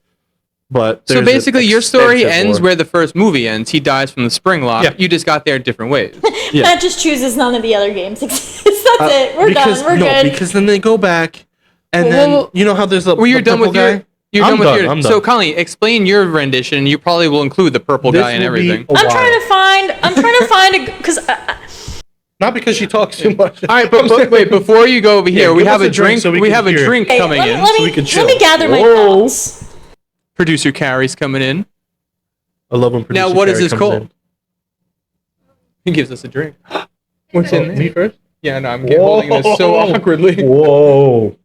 But So there's basically, an your story extensive ends lore. where the first movie ends. He dies from the spring lock. Yeah. You just got there different ways. Yeah. That just chooses none of the other games exist. That's it. We're because, done. We're good. Because then they go back, and Well, then well, you know how there's a Well, you're the done with purple your. guy? You're I'm done with done, your. I'm So, done. Colleen, explain your rendition. You probably will include the purple This guy and will be everything. a I'm while. trying to find a because Not because she talks too much. All right, but wait. Before you go over here, we give have us a a drink drink. so we we can have a hear it. drink Hey, coming in. let so we me can let me chill. gather my Whoa. thoughts. Producer Carrie's coming in. I love when producer Now, what is Carrie this comes called? in. He gives us a drink. What's in there? Me first? Yeah, no, I'm holding this so awkwardly. All Whoa!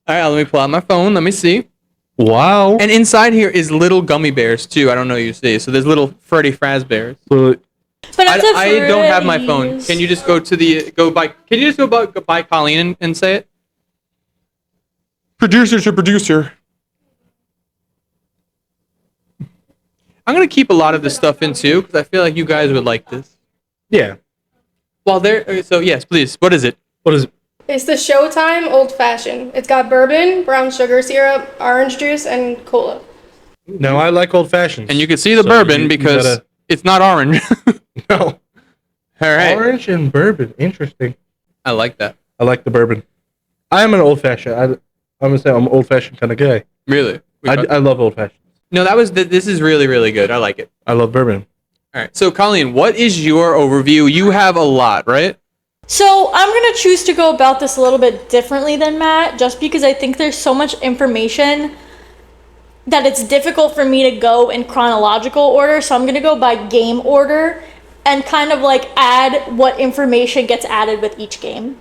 right, let me pull out my phone. Let me see. Wow! And inside here is little gummy bears too. I don't know if you see. So there's little Freddy Fazbears. So, But it's a I don't have my phone. Freddy's. Can you just go to the go by? Can you just go by Colleen and say it? Producer to producer. I'm gonna keep a lot of this stuff in too because I feel like you guys would like this. yeah. Well, there. So yes, please. What is it? What is it? It's the Showtime Old Fashioned. It's got bourbon, brown sugar syrup, orange juice, and cola. No, I like old fashions. And you can see the So bourbon you because gotta- it's not orange. no All right. orange and bourbon. Interesting. I like that. I like the bourbon. I am an old fashioned. I'm gonna say I'm an old fashioned kind of guy. Really. I love old fashioned. No, that was. This is really, really good. I like it. I love bourbon. All right. So, Colleen, what is your overview? You have a lot, right? So I'm gonna choose to go about this a little bit differently than Matt, just because I think there's so much information that it's difficult for me to go in chronological order. So I'm gonna go by game order and kind of like add what information gets added with each game.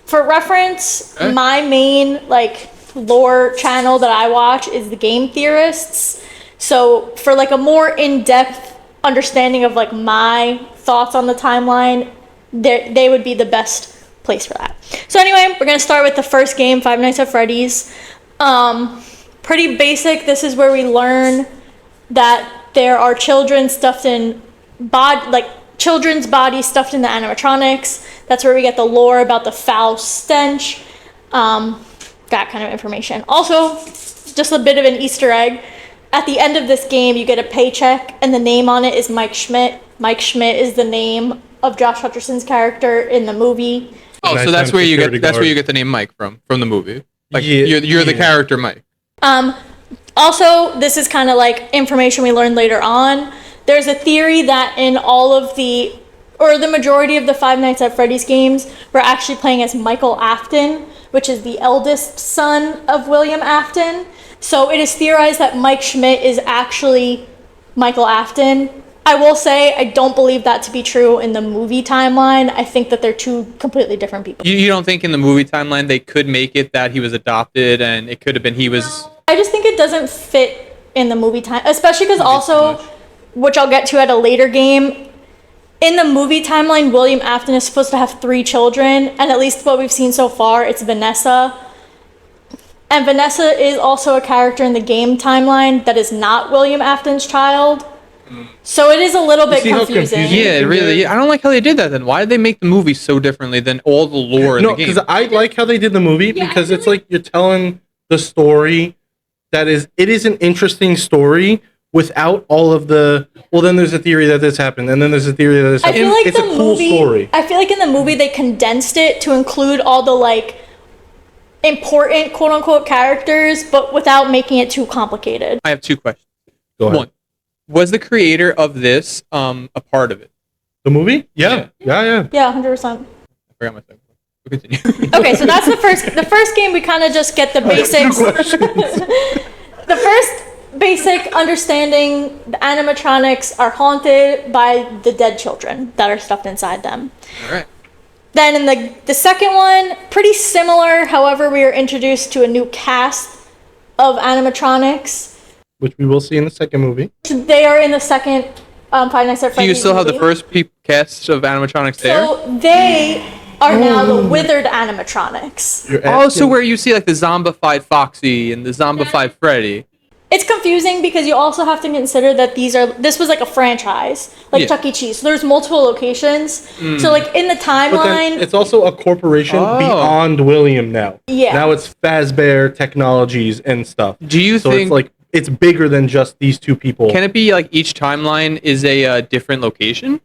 For reference, Okay. my main like lore channel that I watch is the Game Theorists. So for like a more in-depth understanding of like my thoughts on the timeline, they would be the best place for that. So anyway, we're gonna start with the first game, Five Nights at Freddy's. Pretty basic. This is where we learn that there are children stuffed in children's bodies stuffed in the animatronics. That's where we get the lore about the foul stench, that kind of information. Also, just a bit of an Easter egg. At the end of this game, you get a paycheck, and the name on it is Mike Schmidt. Mike Schmidt is the name of Josh Hutcherson's character in the movie. Oh, so that's where you get the name Mike from the movie. Like you're the character Mike. Also, this is kind of like information we learned later on. There's a theory that in all of the majority of the Five Nights at Freddy's games, we're actually playing as Michael Afton, which is the eldest son of William Afton. So it is theorized that Mike Schmidt is actually Michael Afton. I will say I don't believe that to be true in the movie timeline. I think that they're two completely different people. You don't think in the movie timeline they could make it that he was adopted and it could have been he was... I just think it doesn't fit in the movie time, especially because also, which I'll get to at a later game, in the movie timeline, William Afton is supposed to have 3 children, and at least what we've seen so far, it's Vanessa. And Vanessa is also a character in the game timeline that is not William Afton's child. So it is a little bit confusing. Yeah, really. I don't like how they did that then. Why did they make the movie so differently than all the lore in the game? No, because I like how they did the movie because it's like you're telling the story that is, it is an interesting story without all of the, well, then there's a theory that this happened, and then there's a theory that this happened. I feel like it's a cool story. I feel like in the movie they condensed it to include all the like important quote unquote characters, but without making it too complicated. I have 2 questions. Go ahead. One, was the creator of this a part of it? The movie? Yeah. Yeah, 100%. I forgot my second. We'll continue. Okay, so that's the first game. We kind of just get the basics. The first basic understanding: the animatronics are haunted by the dead children that are stuffed inside them. All right. Then in the second one, pretty similar. However, we are introduced to a new cast of animatronics, which we will see in the second movie. They are in the second Five Nights at Freddy's. Do you still have the movie. first cast of animatronics there? So they are now the withered animatronics. Oh, so where you see like the zombified Foxy and the zombified Freddy. It's confusing because you also have to consider that this was like a franchise, like Chuck E. Cheese. So there's multiple locations. So like in the timeline, but then it's also a corporation beyond William now. Yeah. Now it's Fazbear Technologies and stuff. Do you so think it's like it's bigger than just these 2 people? Can it be like each timeline is a different location?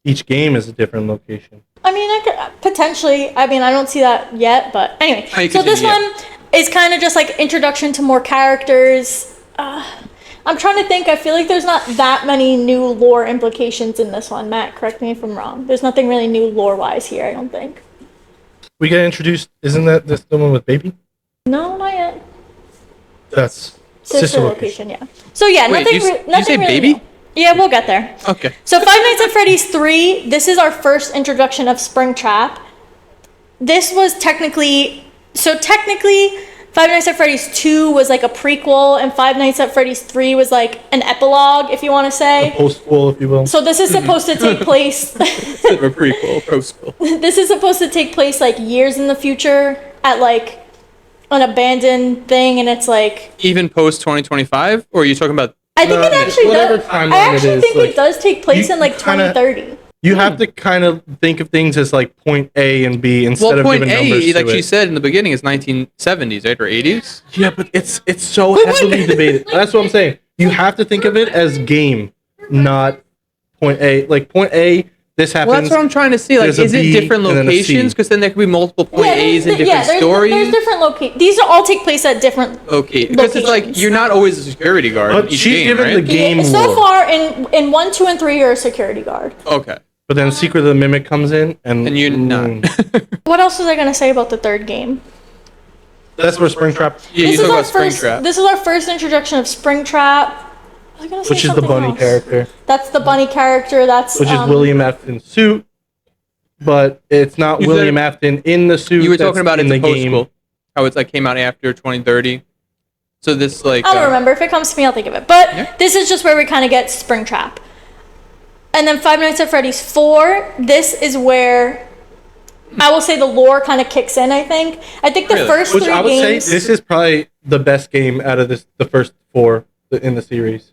Each game is a different location. I mean, I could potentially. I mean, I don't see that yet, but anyway. So this one is kind of just like introduction to more characters. I'm trying to think. I feel like there's not that many new lore implications in this one. Matt, correct me if I'm wrong. There's nothing really new lore-wise here, I don't think. We get introduced. Isn't that this the one with Baby? No, not yet. That's sister location. Yeah. So yeah, Wait, nothing. did you nothing say really Baby? new. Yeah, we'll get there. Okay. So Five Nights at Freddy's 3, this is our first introduction of Springtrap. This was technically Five Nights at Freddy's 2 was like a prequel, and Five Nights at Freddy's 3 was like an epilogue, if you want to say. A post-school, if you will. So this is supposed to take place... A prequel, post-school. This is supposed to take place like years in the future at like an abandoned thing, and it's like... Even post-2025? Or are you talking about... I think it actually does. I actually think like, it does take place in like 2030. You have to kind of think of things as like point A and B instead of giving numbers to point A, like it. she said in the beginning, is 1970s, right, or 80s? Yeah, but it's so heavily debated. That's what I'm saying. You have to think of it as game, not point A. Like point A, this happens. Well, that's what I'm trying to see. Like, is it different locations? Because then there could be multiple point A's and different stories. There's different locations. These all take place at different because it's like you're not always a security guard. But in each she's game, given right? the game So lore. far, in 1, 2, and 3, you're a security guard. Okay. But then Secret of the Mimic comes in, and you're not. What else was I gonna say about the third game? That's where Springtrap, Yeah, you talk about Springtrap. This is our first introduction of Springtrap. I was gonna say which is the something bunny else. character, That's the bunny character. That's which is William Afton's suit, but it's not You William said- Afton in the suit. You were that's talking about in it the in game. post-school. How it's like came out after 2030. So this like I don't remember. If it comes to me, I'll think of it. But this is just where we kind of get Springtrap. And then Five Nights at Freddy's 4, this is where I will say the lore kind of kicks in, I think. I think the first Which three I would games... say this is probably the best game out of the first 4 in the series.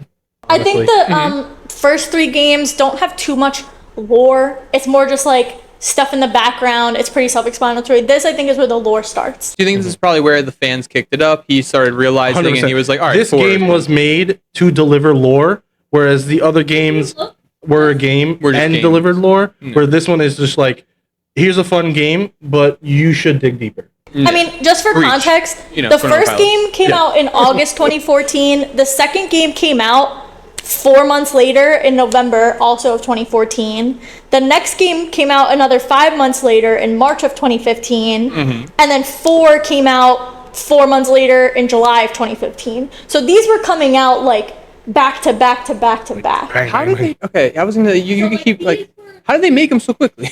I think the first 3 games don't have too much lore. It's more just like stuff in the background. It's pretty self-explanatory. This, I think, is where the lore starts. Do you think this is probably where the fans kicked it up? He started realizing 100%. and he was like, all right, this game was made to deliver lore, whereas the other games were a game and games. delivered lore, where this one is just like, here's a fun game, but you should dig deeper. I mean, just for context, the first game came out in August 2014. The second game came out 4 months later in November, also of 2014. The next game came out another 5 months later in March of 2015. And then 4 came out 4 months later in July of 2015. So these were coming out like back to back to back to back. How did they? Okay, I was gonna. You can keep like. How did they make them so quickly?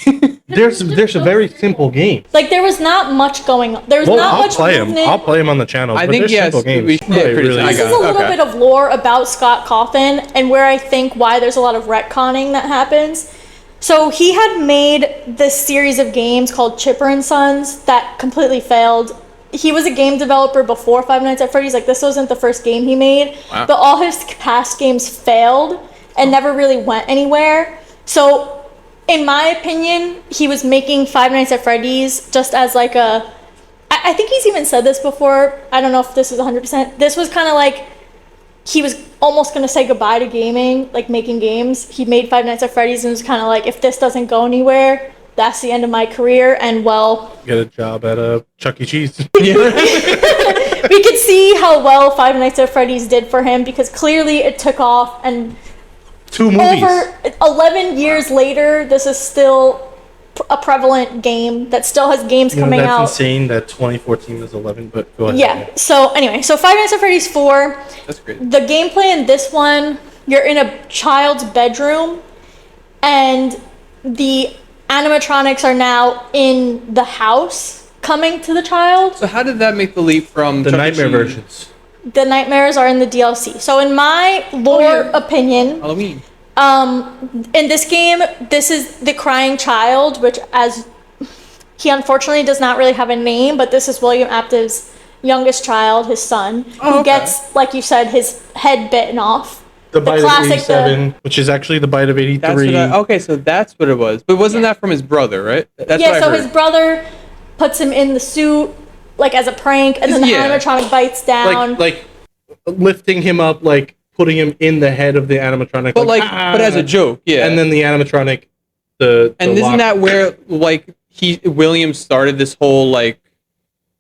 There's a very simple game. Like there was not much going on. There was not I'll much play them. movement. I'll play them on the channel. I but think they're yes. simple games. We, yeah, Really, pretty, I This got is a it. little Okay. bit of lore about Scott Cawthon and where I think why there's a lot of retconning that happens. So he had made this series of games called Chipper and Sons that completely failed. He was a game developer before Five Nights at Freddy's. Like this wasn't the first game he made, Wow. but all his past games failed and never really went anywhere. So in my opinion, he was making Five Nights at Freddy's just as like a... I think he's even said this before. I don't know if this is 100%. This was kind of like he was almost going to say goodbye to gaming, like making games. He made Five Nights at Freddy's and was kind of like, if this doesn't go anywhere, that's the end of my career. And well... Get a job at a Chuck E. Cheese. we could see how well Five Nights at Freddy's did for him because clearly it took off and... 2 movies. Over 11 years later, this is still a prevalent game that still has games coming that's out. insane that 2014 is 11, but go ahead. Yeah. So anyway, so Five Nights at Freddy's 4. That's great. The gameplay in this one, you're in a child's bedroom, and the animatronics are now in the house coming to the child. So how did that make the leap from The Chuck E. nightmare Cheese? versions. The nightmares are in the DLC. So in my lore opinion, Halloween. in this game, this is the crying child, which as he unfortunately does not really have a name, but this is William Aptiv's youngest child, his son, who gets, like you said, his head bitten off. The bite classic, of 87, which is actually the bite of 83. That's what okay, so that's what it was. But wasn't that from his brother, right? That's Yeah, what I so heard. his brother puts him in the suit, like as a prank, and then the Yeah. animatronic bites down. like lifting him up, like putting him in the head of the animatronic. But but as a joke, yeah. And then the animatronic, the and isn't that where like William started this whole like?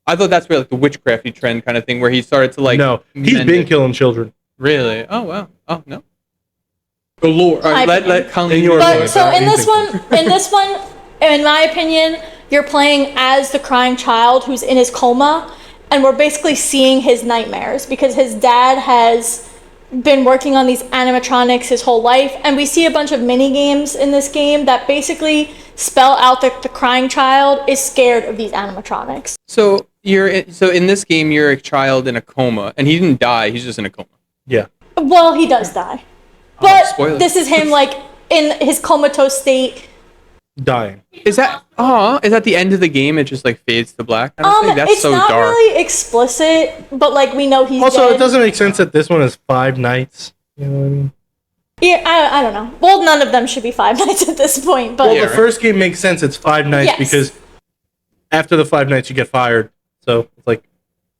I thought that's where like the witchcrafty trend kind of thing, where he started to like. no, he's mend been it. killing children. Really? Oh wow. Oh no. The lore. All right, let Colleen. In your But opinion, so what in do you this think? one, in my opinion, you're playing as the crying child who's in his coma, and we're basically seeing his nightmares because his dad has been working on these animatronics his whole life, and we see a bunch of mini games in this game that basically spell out that the crying child is scared of these animatronics. So in this game you're a child in a coma, and he didn't die. He's just in a coma. Yeah. Well, he does die, but spoiler. this is him like in his comatose state. Dying. Is that the end of the game? It just like fades to black. I don't think that's It's so not dark. really explicit, but like we know he's Also, dead. it doesn't make sense that this one is 5 nights. You know what I mean? Yeah, I don't know. Well, none of them should be 5 nights at this point, but Well, Yeah, the right. first game makes sense. It's 5 nights Yes. because after the 5 nights you get fired. So it's like,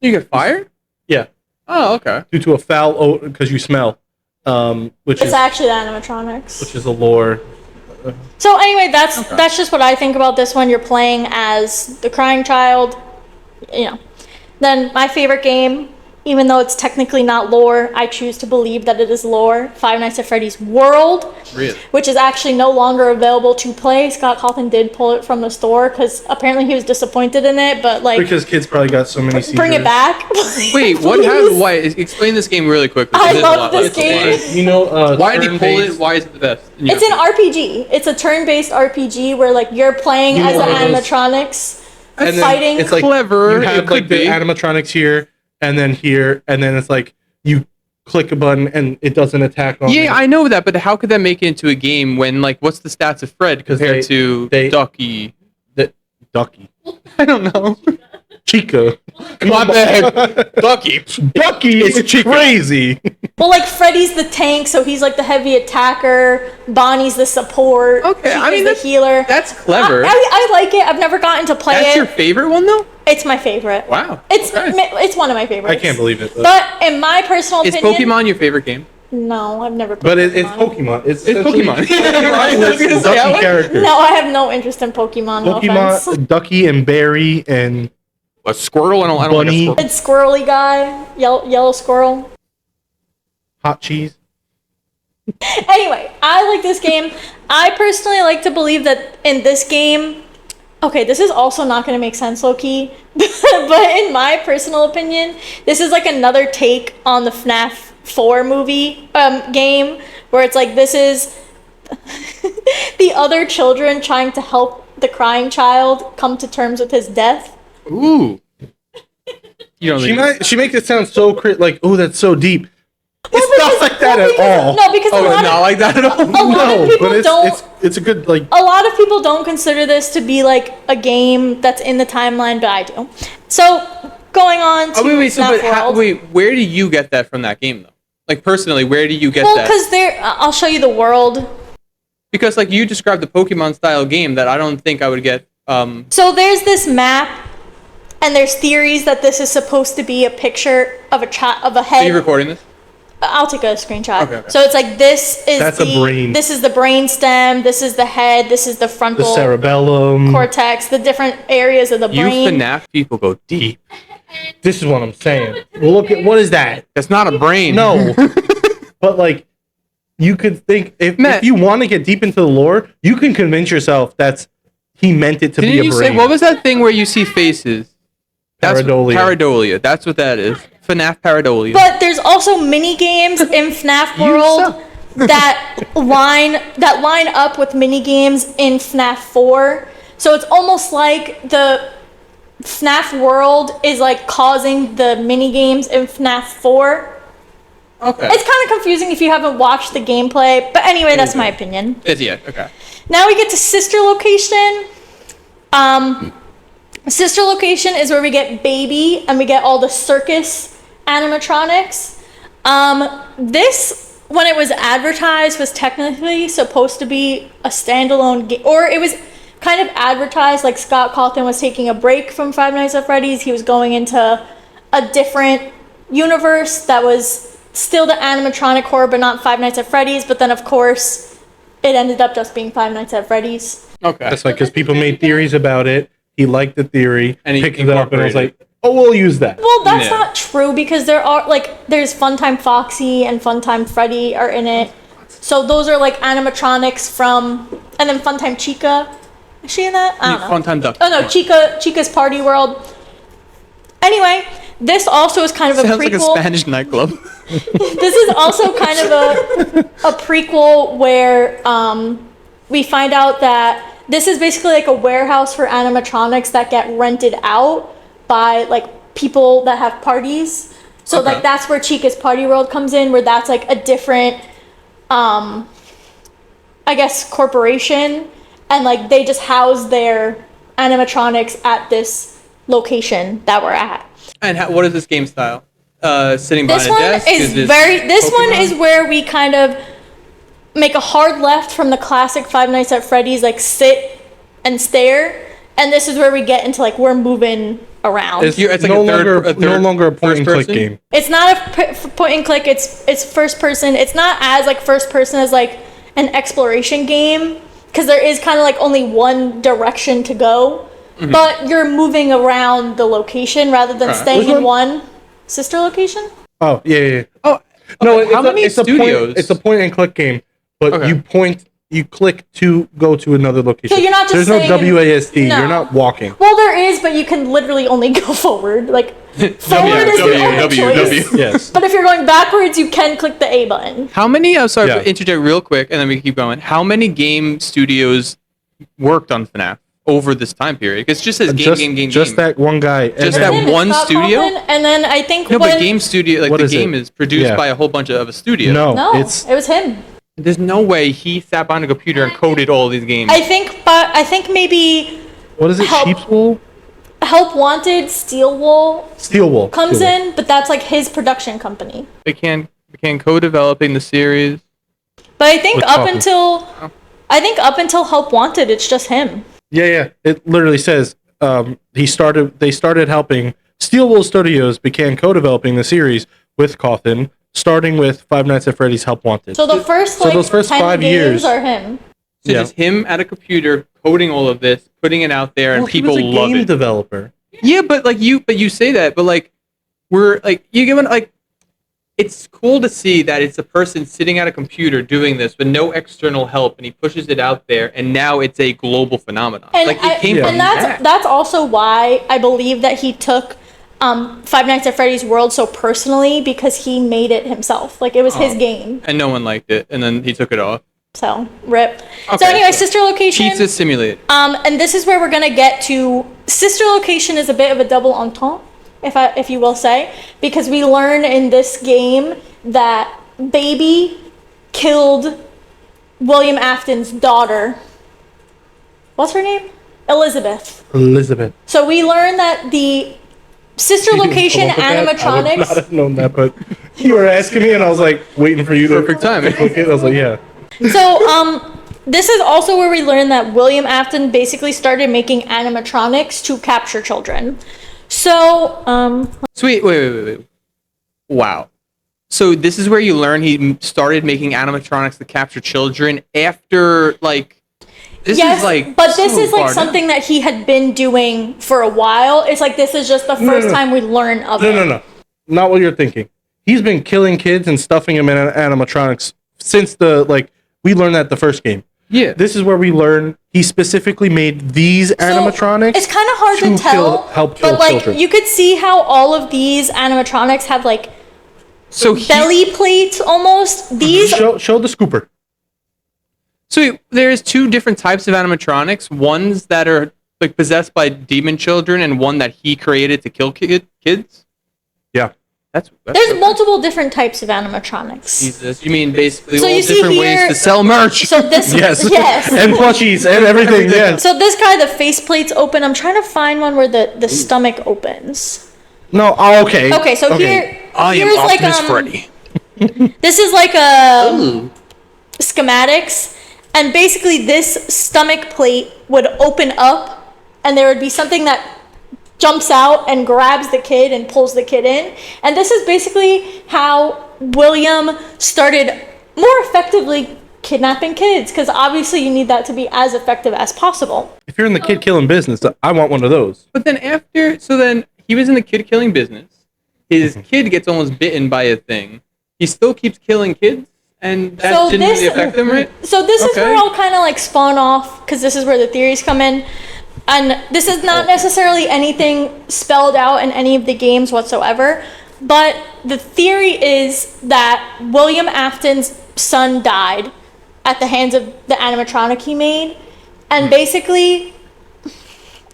You get fired? yeah, Oh, okay. due to a foul odor because you smell, which it's is actually the animatronics. a lore. So anyway, that's just what I think about this one. You're playing as the crying child, you know. Then my favorite game, even though it's technically not lore, I choose to believe that it is lore. Five Nights at Freddy's World, Really? which is actually no longer available to play. Scott Cawthon did pull it from the store because apparently he was disappointed in it, but like, Because kids probably got so many seizures. bring it back. Wait, what Please. happened? Why? Explain this game really quickly. I There's a love lot this left to game. learn. You know, Why did he pull it? turn-based- Why is it the best? in your It's an RPG. It's a turn-based RPG where like you're playing You as the know those- animatronics and then fighting. it's like Clever, you it have could like the be. animatronics here, and then it's like you click a button and it does an attack on Yeah, it. I know that, but how could that make it into a game when, like, what's the stats of Fred compared to Ducky? Ducky. I don't know. Chica. My bad. Ducky. Ducky is crazy. Well, like Freddy's the tank, so he's like the heavy attacker. Bonnie's the support. Okay, I Chica's mean, the healer. That's clever. I like it. I've never gotten to play That's it. your favorite one, though? It's my favorite. Wow. It's okay. it's one of my favorites. I can't believe it. But in my personal Is opinion, Pokemon your favorite game? no, I've never But played it's Pokemon. It's Pokemon. I was gonna say, Ducky what? characters. No, I have no interest in Pokemon. No offense. Pokemon, Ducky and Barry and A squirrel? I don't Bunny. like a squirrel. It's squirrely guy, yellow squirrel. Hot Cheese. Anyway, I like this game. I personally like to believe that in this game, okay, this is also not going to make sense, low-key, but in my personal opinion, this is like another take on the FNAF 4 movie game, where it's like this is the other children trying to help the crying child come to terms with his death. Ooh. You don't think She makes it sound so like, oh, that's so deep. Well, It's not like that at all. No, because Oh, a it's lot not of, like that at all? a lot of people don't. It's a good like. A lot of people don't consider this to be like a game that's in the timeline, but I do. So going on to FNAF World. where do you get that from that game, though? Like, personally, where do you get Well, that? because I'll show you the world. Because, like, you described the Pokemon-style game that I don't think I would get. So there's this map, and there's theories that this is supposed to be a picture of a head. Are you recording this? I'll take a screenshot. Okay. So it's like this is That's a brain. This is the brain stem. This is the head. This is the The frontal cerebellum. cortex. The different areas of the You brain. FNAF people go deep. This is what I'm saying. Look at what is that? That's not a brain. No, but like, you could think if Matt. you want to get deep into the lore, you can convince yourself that's he meant it to be Didn't a you brain. say, what was that thing where you see faces? Pareidolia. Pareidolia. That's what that is. FNAF Pareidolia. But there's also mini games in FNAF World that line up with mini games in FNAF 4. So it's almost like the FNAF World is like causing the mini games in FNAF 4. Okay. It's kind of confusing if you haven't watched the gameplay, but anyway, that's my opinion. Yeah, okay. Now we get to Sister Location. Sister Location is where we get Baby and we get all the circus animatronics. This, when it was advertised, was technically supposed to be a standalone game, or it was kind of advertised like Scott Cawthon was taking a break from Five Nights at Freddy's. He was going into a different universe that was still the animatronic horror, but not Five Nights at Freddy's. But then, of course, it ended up just being Five Nights at Freddy's. Okay. That's like because people made theories about it. He liked the theory, And he picked it up, and was incorporated like, "Oh, we'll use that." Well, that's Yeah. not true because there's Funtime Foxy and Funtime Freddy are in it. So those are like animatronics from, and then Funtime Chica. Is she in that? I don't know. Fun time duck. Oh no, Chica's Party World. Anyway, this also is kind of a Sounds like a prequel. Spanish nightclub. This is also kind of a prequel where we find out that this is basically like a warehouse for animatronics that get rented out by like people that have parties. So Okay. like that's where Chica's Party World comes in, where that's like a different I guess corporation, and like they just house their animatronics at this location that we're at. And what is this game style? Sitting behind This a one desk? is this this one Pokemon? is where we kind of make a hard left from the classic Five Nights at Freddy's, like sit and stare, and this is where we get into like we're moving around. It's, It's like no a third longer a point and click person? game. It's not a point and click. It's first person. It's not as like first person as like an exploration game, because there is kind of like only one direction to go, but you're moving around the location rather than staying Which in one? one. Sister Location. Oh yeah. Oh, No, okay, how many it's studios? It's a point and click game, but Okay. you click to go to another location. So you're not just There's no saying- WASD. No. You're not walking. Well, there is, but you can literally only go forward. Like forward is the only choice. Yes. But if you're going backwards, you can click the A button. How many? I'm sorry Yeah. to interject real quick, and then we can keep going. How many game studios worked on FNAF? over this time period. It's just says game. Just that one guy. And Just then- that Him, it's one Scott studio? Cawthon, and then I think No, when, but game studio, like What the is game it? is produced Yeah. by a whole bunch of a studio. no, it's it was him. There's no way he sat behind a computer and coded all these games. I think maybe what is it? Help. Sheep's Wool, Help Wanted, Steel Wool Steel Wool comes Steel Wool. in, but that's like his production company. Began co-developing the series. But I think With up until Help Wanted, it's just him. Yeah. It literally says they started helping. Steel Wool Studios began co-developing the series with Cawthon, starting with Five Nights at Freddy's Help Wanted. So the first So those first 10 5 games years- are him. So Yeah. just him at a computer coding all of this, putting it out there, and Well, he people was a love game it. developer. Yeah, but you say that, but like we're like you give it like it's cool to see that it's a person sitting at a computer doing this with no external help, and he pushes it out there, and now it's a global phenomenon. And, like it came Yeah. from and that's also why I believe that he took Five Nights at Freddy's World so personally, because he made it himself. Like it was his game. and no one liked it, and then he took it off. So rip. So Okay, anyway, so Sister Location. Pizza Simulator. And this is where we're gonna get to. Sister Location is a bit of a double entendre, if you will say, because we learn in this game that Baby killed William Afton's daughter. What's her name? Elizabeth. So we learn that the Sister Location I would not animatronics. have known that, but you were asking me, and I was like waiting for you to. Perfect timing. Okay, I was like, yeah. So, this is also where we learn that William Afton basically started making animatronics to capture children. So, Sweet. Wait. Wow. So this is where you learn he started making animatronics to capture children after like. This yes, is like. but this so is like far down. something that he had been doing for a while. It's like this is just the first time we learn of it. No. Not what you're thinking. He's been killing kids and stuffing them in animatronics since we learned that the first game. Yeah. This is where we learn he specifically made these animatronics. It's kind of hard to tell, help kill but like children. you could see how all of these animatronics have like So belly plates almost. These show the scooper. So there's two different types of animatronics. Ones that are like possessed by demon children, and one that he created to kill kids. Yeah. That's there's multiple different types of animatronics. Jesus. You mean basically So all you see different here- ways to sell merch? So this Yes. yes. And plushies and everything. Yes. So this guy, the faceplate's open. I'm trying to find one where the stomach opens. No. Oh, okay. Okay, so here I am here's Optimus like Freddy. this is like a schematics, and basically this stomach plate would open up, and there would be something that jumps out and grabs the kid and pulls the kid in. And this is basically how William started more effectively kidnapping kids, because obviously you need that to be as effective as possible. If you're in the kid killing business, I want one of those. But then then he was in the kid killing business. His kid gets almost bitten by a thing. He still keeps killing kids, and that So didn't this- really affect him, right? So this is Okay. where I'll kind of like spawn off, because this is where the theories come in. And this is not necessarily anything spelled out in any of the games whatsoever, but the theory is that William Afton's son died at the hands of the animatronic he made. And basically,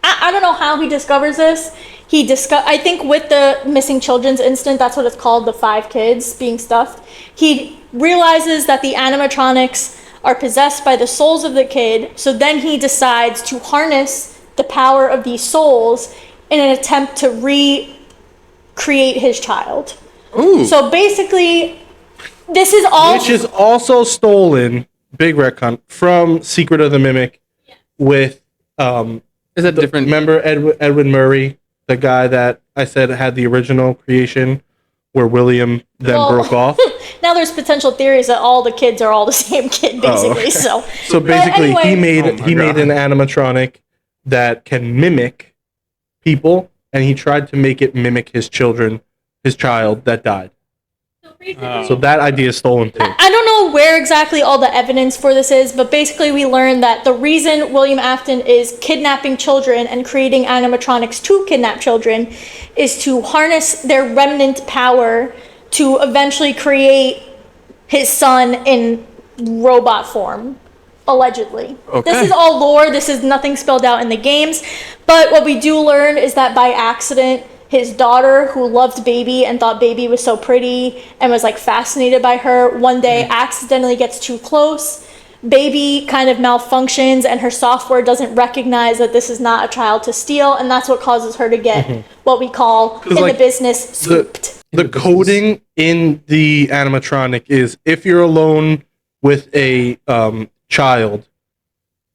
I don't know how he discovers this. I think with the missing children's incident, that's what it's called, the 5 kids being stuffed. He realizes that the animatronics are possessed by the souls of the kid, so then he decides to harness the power of these souls in an attempt to recreate his child. Ooh. So basically, this is all... Which is also stolen, big retcon, from Secret of the Mimic with, Is that different? remember Edwin Murray, the guy that I said had the original creation, where William then Well, broke off? now there's potential theories that all the kids are all the same kid, basically. okay. So So basically, anyway- he made Oh my he made God. an animatronic that can mimic people, and he tried to make it mimic his child that died. So that idea is stolen too. I don't know where exactly all the evidence for this is, but basically we learned that the reason William Afton is kidnapping children and creating animatronics to kidnap children is to harness their remnant power to eventually create his son in robot form. allegedly. Okay. This is all lore. This is nothing spelled out in the games. But what we do learn is that by accident, his daughter, who loved Baby and thought Baby was so pretty and was like fascinated by her, one day accidentally gets too close. Baby kind of malfunctions and her software doesn't recognize that this is not a child to steal, and that's what causes her to get what we call in the business scooped. The coding in the animatronic is if you're alone with a child,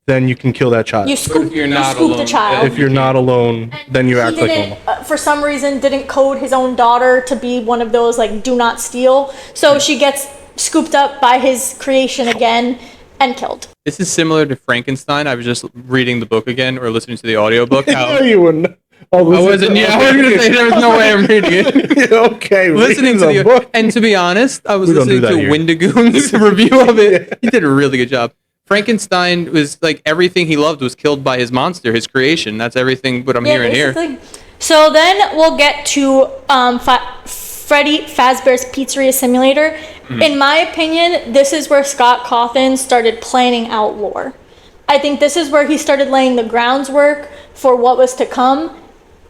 then you can kill that child. You scoop, you're you not scoop the alone, child. If you're not alone, then you act like normal. For some reason, didn't code his own daughter to be one of those like do not steal. So she gets scooped up by his creation again and killed. This is similar to Frankenstein. I was just reading the book again or listening to the audiobook. No, you wouldn't. I wasn't. Yeah, I was gonna say there was no way I'm reading it. Okay, Listening to the book. and to be honest, I was We don't listening do that to here. Windigoon's review of it. He did a really good job. Frankenstein was like everything he loved was killed by his monster, his creation. That's everything. What I'm hearing here. Basically. So then we'll get to Freddy Fazbear's Pizzeria Simulator. In my opinion, this is where Scott Cawthon started planning out lore. I think this is where he started laying the groundwork for what was to come.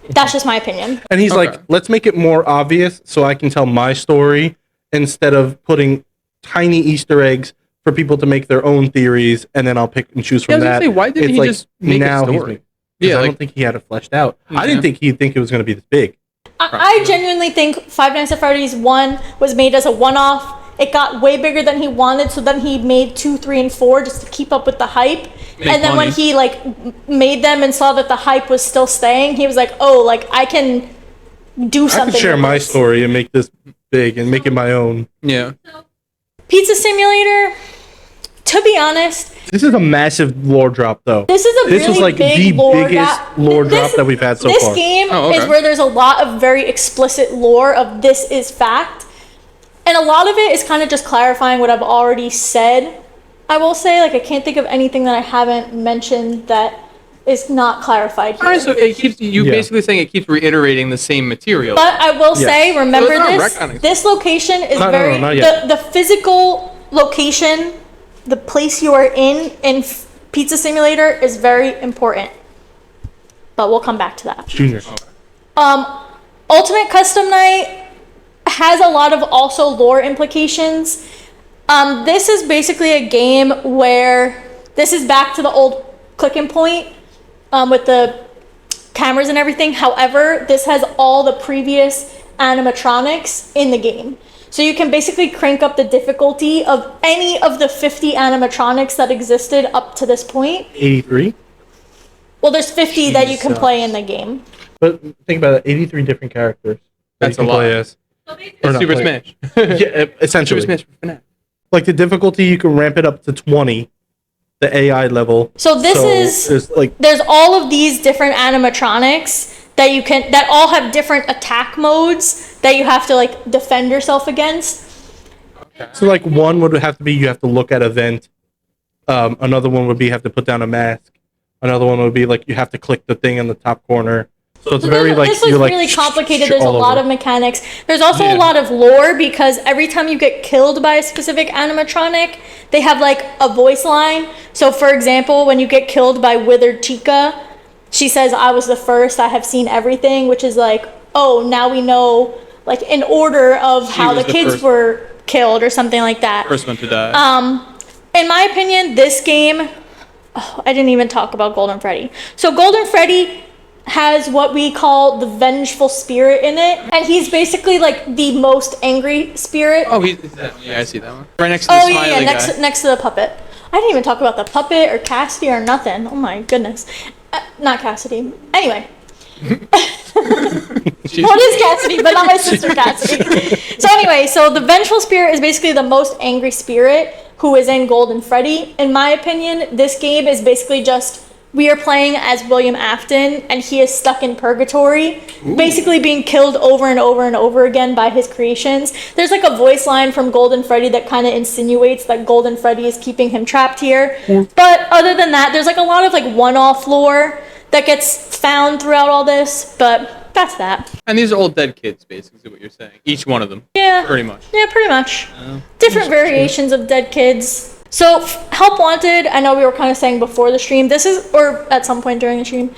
That's just my opinion. And he's Okay. like, let's make it more obvious so I can tell my story instead of putting tiny Easter eggs for people to make their own theories, and then I'll pick and choose Yeah, I from was gonna that. say, why didn't It's he like, just make a now he's story? making- 'cause Yeah, I like- don't think he had it fleshed out. I Yeah. didn't think he'd think it was going to be this big. I genuinely think Five Nights at Freddy's 1 was made as a one-off. It got way bigger than he wanted, so then he made 2, 3, and 4 just to keep up with the hype. Make And then money. when he like made them and saw that the hype was still staying, he was like, "Oh, like I can do I something." could share with my this." story and make this big and make it my own. Yeah. Pizza Simulator. To be honest, This is a massive lore drop, though. this is a This really was like big the lore biggest gap. lore This- drop that we've had so this far. game Oh, okay. is where there's a lot of very explicit lore of this is fact. And a lot of it is kind of just clarifying what I've already said. I will say, like, I can't think of anything that I haven't mentioned that is not clarified here. All right, so it keeps you Yeah. basically saying it keeps reiterating the same material. But I will Yes. say, remember So it's not this. retconning. This location is No, very not yet. the physical location, the place you are in Pizza Simulator is very important. But we'll come back to that. Junior. Ultimate Custom Night has a lot of also lore implications. This is basically a game where this is back to the old click and point with the cameras and everything. However, this has all the previous animatronics in the game. So you can basically crank up the difficulty of any of the 50 animatronics that existed up to this point. 83. Well, there's 50 that you can Jesus. play in the game. But think about it, 83 different characters. that That's you can a lot. play as. Or not Super play- Smash. Yeah, essentially. Super Smash for FnaF. Like the difficulty, you can ramp it up to 20, the AI level. So this is there's like there's all of these different animatronics that you can that all have different attack modes that you have to like defend yourself against. so like one would have to be you have to look at a vent. Another one would be you have to put down a mask. Another one would be like you have to click the thing in the top corner. So it's very like This was you're like really complicated. There's a all lot over. of mechanics. There's also a Yeah. lot of lore because every time you get killed by a specific animatronic, they have like a voice line. So for example, when you get killed by Withered Chica, she says, "I was the first. I have seen everything," which is like, oh, now we know like in order of how the was the kids first- were killed or something like that. First one to die. In my opinion, this game, I didn't even talk about Golden Freddy. So Golden Freddy has what we call the vengeful spirit in it, and he's basically like the most angry spirit. Oh, yeah, I see that one. Right next to the Oh smiley yeah, guy. next to the puppet. I didn't even talk about the puppet or Cassidy or nothing. Oh my goodness, not Cassidy. Anyway, what is Cassidy? But not my sister Cassidy. So anyway, so the vengeful spirit is basically the most angry spirit who is in Golden Freddy. In my opinion, this game is basically just we are playing as William Afton, and he is stuck in purgatory, basically being killed over and over and over again by his creations. There's like a voice line from Golden Freddy that kind of insinuates that Golden Freddy is keeping him trapped here. But other than that, there's like a lot of like one-off lore that gets found throughout all this, but that's that. And these are all dead kids, basically, is what you're saying. Each one of them. Yeah. Pretty much. Yeah, pretty much. Different variations of dead kids. So, Help Wanted, I know we were kind of saying before the stream, or at some point during the stream,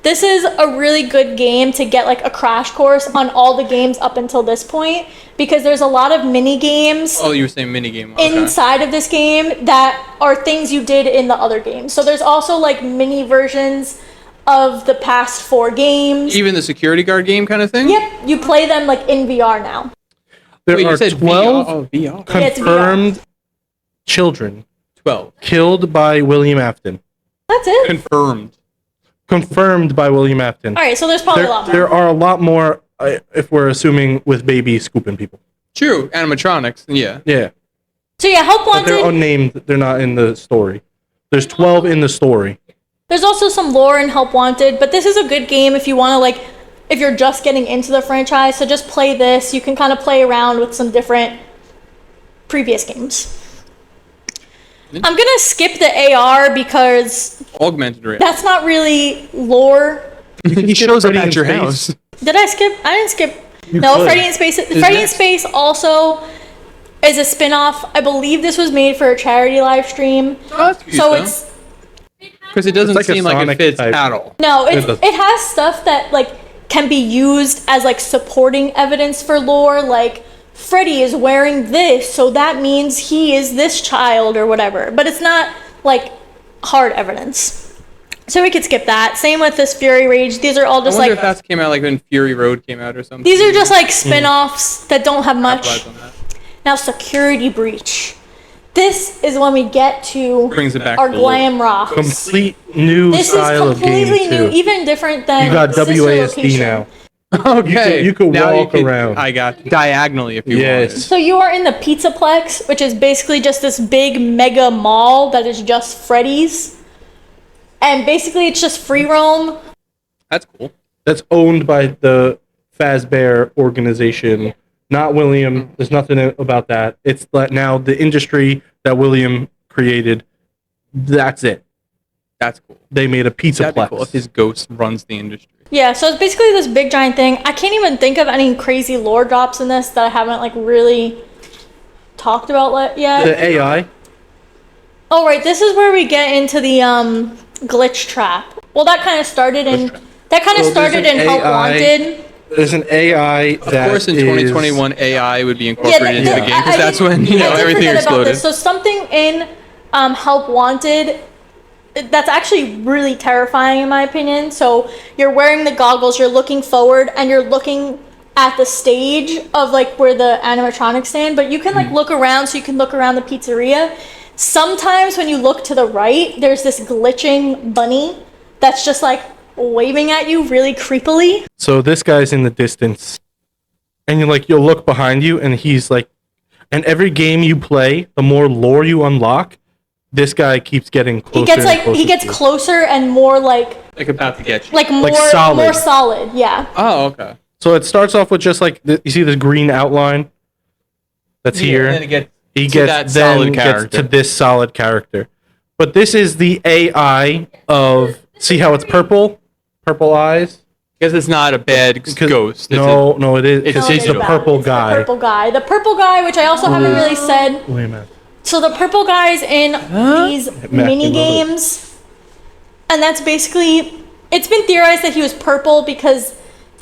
this is a really good game to get like a crash course on all the games up until this point, because there's a lot of mini games. Oh, you were saying mini game. Okay. Inside of this game that are things you did in the other games. So there's also like mini versions of the past 4 games. Even the security guard game kind of thing? Yep, you play them like in VR now. There Wait, are you said 12 VR? Oh, VR. confirmed children 12. killed by William Afton. That's it. Confirmed by William Afton. All right, so there's probably a lot more. There are a lot more, if we're assuming, with baby scooping people. True, animatronics. Yeah. Yeah. So yeah, Help But they're Wanted. unnamed. They're not in the story. There's 12 in the story. There's also some lore in Help Wanted, but this is a good game if you want to like, if you're just getting into the franchise. So just play this. You can kind of play around with some different previous games. I'm gonna skip the AR because Augmented reality. that's not really lore. He shows up Freddy at in your space. house. Did I skip? I didn't skip. You No, could. Freddy in Space. Freddy in next. Space also is a spin-off. I believe this was made for a charity live stream. So it's because it doesn't It's like a seem like it Sonic fits type. at all. no, It doesn't. it has stuff that like can be used as like supporting evidence for lore, like Freddy is wearing this, so that means he is this child or whatever. But it's not like hard evidence. So we could skip that. Same with this Fury Rage. These are all I just wonder like if that's came out like when Fury Road came out or something. these are just like spin-offs that don't have much. Capitalize on that. Now, Security Breach. This is when we get to Brings it back our to lore. glam rocks. Complete new This is style of completely game new, too. even different than You got Sister WASD Location. now. Okay. You could Now walk around. I got diagonally if you Yes. wanted. So you are in the Pizzaplex, which is basically just this big mega mall that is just Freddy's. And basically it's just free roam. That's cool. That's owned by the Fazbear organization, not William. There's nothing about that. It's like now the industry that William created. That's it. That's cool. They made a pizza That'd be cool if his ghost runs the industry. Yeah, so it's basically this big giant thing. I can't even think of any crazy lore drops in this that I haven't like really talked about yet. The AI. Oh, right. This is where we get into the glitch trap. Well, that kind of started in So there's started an in Help AI Wanted. There's an AI Of that course, in is- 2021, AI would be incorporated into the game I because that's didn't- when I did everything forget about exploded. this. So something in Help Wanted that's actually really terrifying in my opinion. So you're wearing the goggles, you're looking forward, and you're looking at the stage of like where the animatronics stand, but you can like look around, so you can look around the pizzeria. Sometimes when you look to the right, there's this glitching bunny that's just like waving at you really creepily. So this guy's in the distance, and you'll look behind you, and he's like, and every game you play, the more lore you unlock, this guy keeps getting closer. He gets like and closer he gets to you. closer and more like About to get you. more solid. more solid. Yeah. Oh, okay. So it starts off with just like you see this green outline that's here. And then it gets He to gets that then solid gets character. to this solid character. But this is the AI of see how it's purple eyes. Because it's not a bad 'Cause- ghost. It's No, it is it's because No, he's it's the bad. purple It's guy. The purple guy, which I also haven't really said. Wait a minute. So the purple guy's in these mini Macular. games, and that's basically. It's been theorized that he was purple because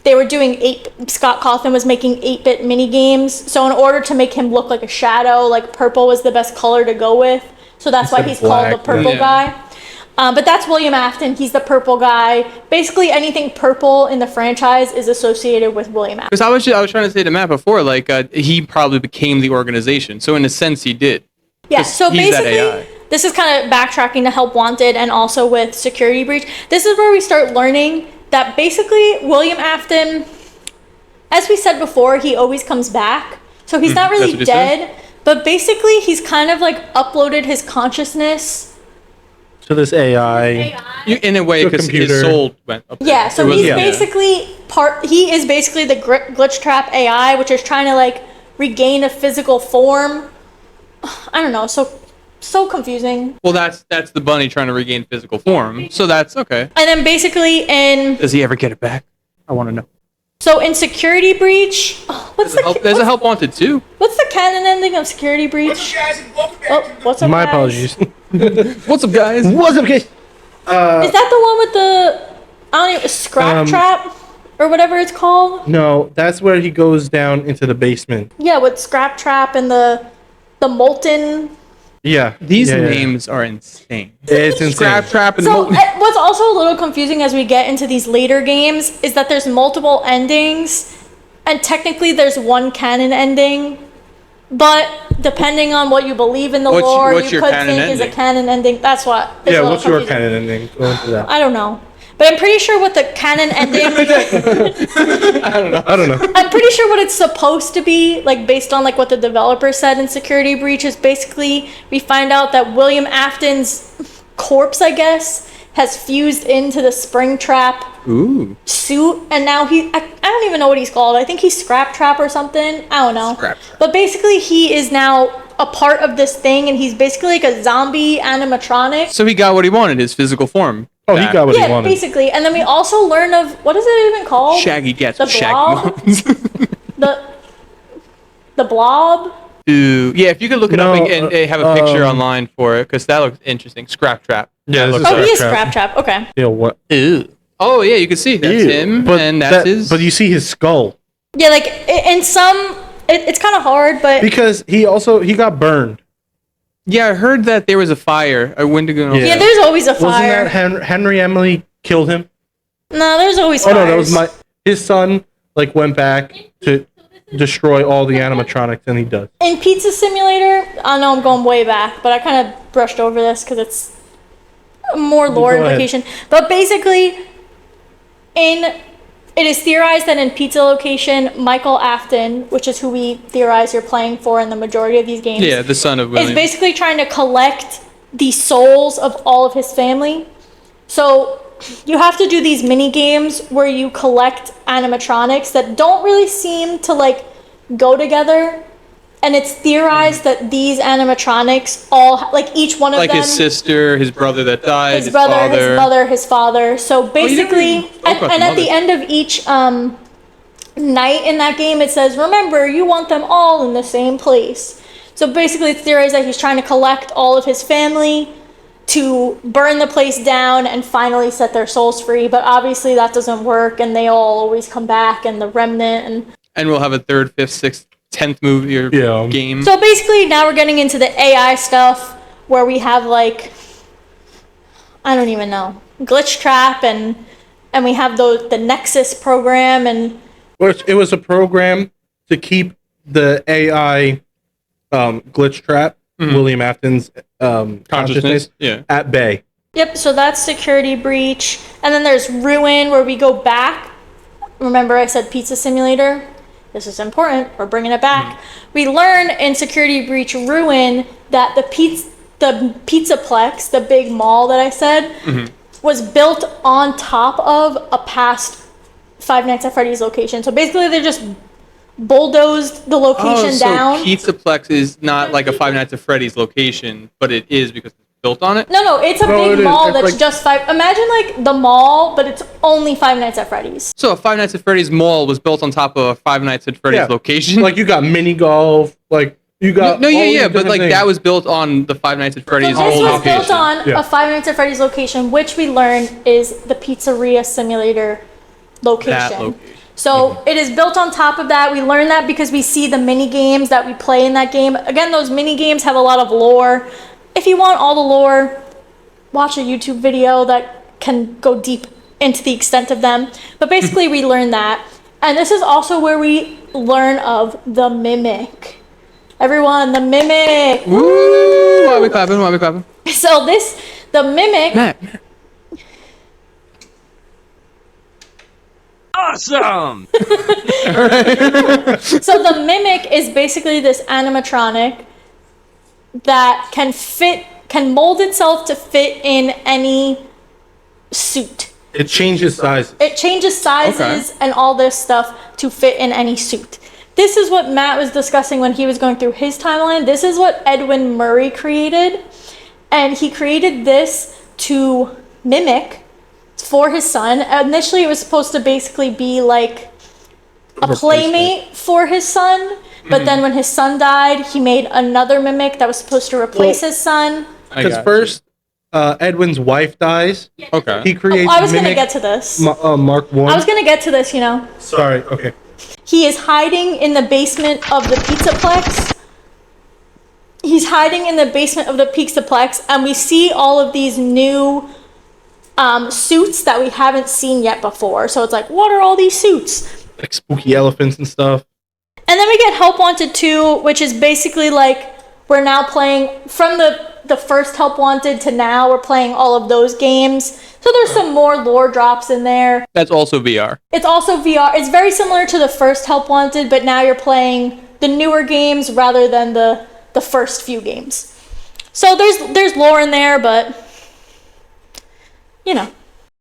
they were doing Scott Cawthon was making 8-bit mini games. So in order to make him look like a shadow, like purple was the best color to go with. So that's why Instead he's of called the black, purple yeah. guy. But that's William Afton. He's the purple guy. Basically, anything purple in the franchise is associated with William Afton. Because I was trying to say to Matt before, like he probably became the organization. So in a sense, he did. Yeah, 'Cause so he's that basically, AI. this is kind of backtracking to Help Wanted and also with Security Breach. This is where we start learning that basically William Afton, as we said before, he always comes back. So he's not that's really what you said? dead, but basically he's kind of like uploaded his consciousness. To this AI. In a way, To a because his computer. soul went up there. Yeah, so It was- he's yeah. basically he is basically the glitch trap AI, which is trying to like regain a physical form. I don't know, so confusing. Well, that's the bunny trying to regain physical form. So that's okay. And then basically in Does he ever get it back? I want to know. So in Security Breach, There's a Help Wanted too. what's the canon ending of Security Breach? Oh, what's up, My guys? apologies. What's up, guys? What's up, guys? Is that the one with the I don't even scrap trap or whatever it's called? No, that's where he goes down into the basement. Yeah, with scrap trap and the molten. Yeah. These yeah. names are insane. It's insane. Scrap Trap and So Molten. what's also a little confusing as we get into these later games is that there's multiple endings, and technically there's one canon ending, but depending on what you believe in the lore, what's you your could canon think is a ending? canon ending. That's what. is a Yeah, little what's your confusing. canon ending? Go into that. I don't know. But I'm pretty sure what the canon ending I don't know. I'm pretty sure what it's supposed to be, like based on like what the developer said in Security Breach, is basically we find out that William Afton's corpse, I guess, has fused into the Springtrap suit, and now I don't even know what he's called. I think he's Scrap Trap or something. I don't know. Scrap Trap. But basically he is now a part of this thing, and he's basically like a zombie animatronic. So he got what he wanted, his physical form. Oh, he got what he Yeah, wanted. basically. And then we also learn of, what is it even called? Shaggy gets The what Shaggy blob? wants. The blob? Ooh, yeah, if you could look it No, up and have a picture online for it, because that looks interesting. Scrap Trap. Yeah, this is Oh, he is Scrap Scrap Trap. Okay. Yeah, what? Ew. Oh, yeah, you can see. That's Ew. him, But and that's his. But you see his skull. Yeah, like in some, it's kind of hard, but Because he got burned. Yeah, I heard that there was a fire, a Wendigo. Yeah. yeah, there's always a Wasn't fire. that Henry Emily killed him? No, there's always Oh fires. no, that was his son. Like went back to destroy all the animatronics, and he does. In Pizza Simulator, I know I'm going way back, but I kind of brushed over this because it's more lore Go ahead. implication. But basically, it is theorized that in Pizza Location, Michael Afton, which is who we theorize you're playing for in the majority of these games, Yeah, the son of is William. basically trying to collect the souls of all of his family. So you have to do these mini games where you collect animatronics that don't really seem to like go together. And it's theorized that these animatronics all, like each one of like them, his sister, his brother that died, his brother, father. his mother, his father. So basically, even spoke about and the at the mother. end of each night in that game, it says, remember, you want them all in the same place. So basically, it's theorized that he's trying to collect all of his family to burn the place down and finally set their souls free. But obviously, that doesn't work, and they all always come back, and the remnant. And we'll have a 3rd, 5th, 6th, 10th movie or game. So basically, now we're getting into the AI stuff where we have like, I don't even know, glitch trap and we have the Nexus program and It was a program to keep the AI glitch trap, William Afton's consciousness Yeah. at bay. yep. So that's Security Breach, and then there's Ruin where we go back. Remember, I said Pizza Simulator. This is important. We're bringing it back. We learn in Security Breach Ruin that the Pizzaplex, the big mall that I said, was built on top of a past Five Nights at Freddy's location. So basically, they just bulldozed the location down. So Pizzaplex is not like a Five Nights at Freddy's location, but it is because it's built on it? No, it's a No, it big is. mall It's that's like- just five. Imagine like the mall, but it's only Five Nights at Freddy's. So a Five Nights at Freddy's mall was built on top of a Five Nights at Freddy's Yeah. location? Like you got mini golf, like you got no, all these but different like things. that was built on the Five Nights at So Freddy's this old was location. built on Yeah. a Five Nights at Freddy's location, which we learn is the Pizzeria Simulator location. That location. So it is built on top of that. We learn that because we see the mini games that we play in that game. Again, those mini games have a lot of lore. If you want all the lore, watch a YouTube video that can go deep into the extent of them. But basically, we learn that. And this is also where we learn of the Mimic. Everyone, the Mimic. Woo! Why we clapping? Why we clapping? So the Mimic. Matt. Awesome! So the Mimic is basically this animatronic that can mold itself to fit in any suit. It changes size. It changes sizes and all this stuff to fit in any suit. This is what Matt was discussing when he was going through his timeline. This is what Edwin Murray created. And he created this to mimic for his son. Initially, it was supposed to basically be like a playmate for his son. But then when his son died, he made another mimic that was supposed to replace his son. Because first, Edwin's wife dies. Okay. He creates. I was gonna get to this. Mark 1. I was gonna get to this, you know. Sorry. Okay. He is hiding in the basement of the Pizzaplex. He's hiding in the basement of the Pizzaplex, and we see all of these new suits that we haven't seen yet before. So it's like, what are all these suits? Like spooky elephants and stuff. And then we get Help Wanted 2, which is basically like we're now playing from the first Help Wanted to now. We're playing all of those games. So there's some more lore drops in there. That's also VR. It's also VR. It's very similar to the first Help Wanted, but now you're playing the newer games rather than the first few games. So there's lore in there, but you know.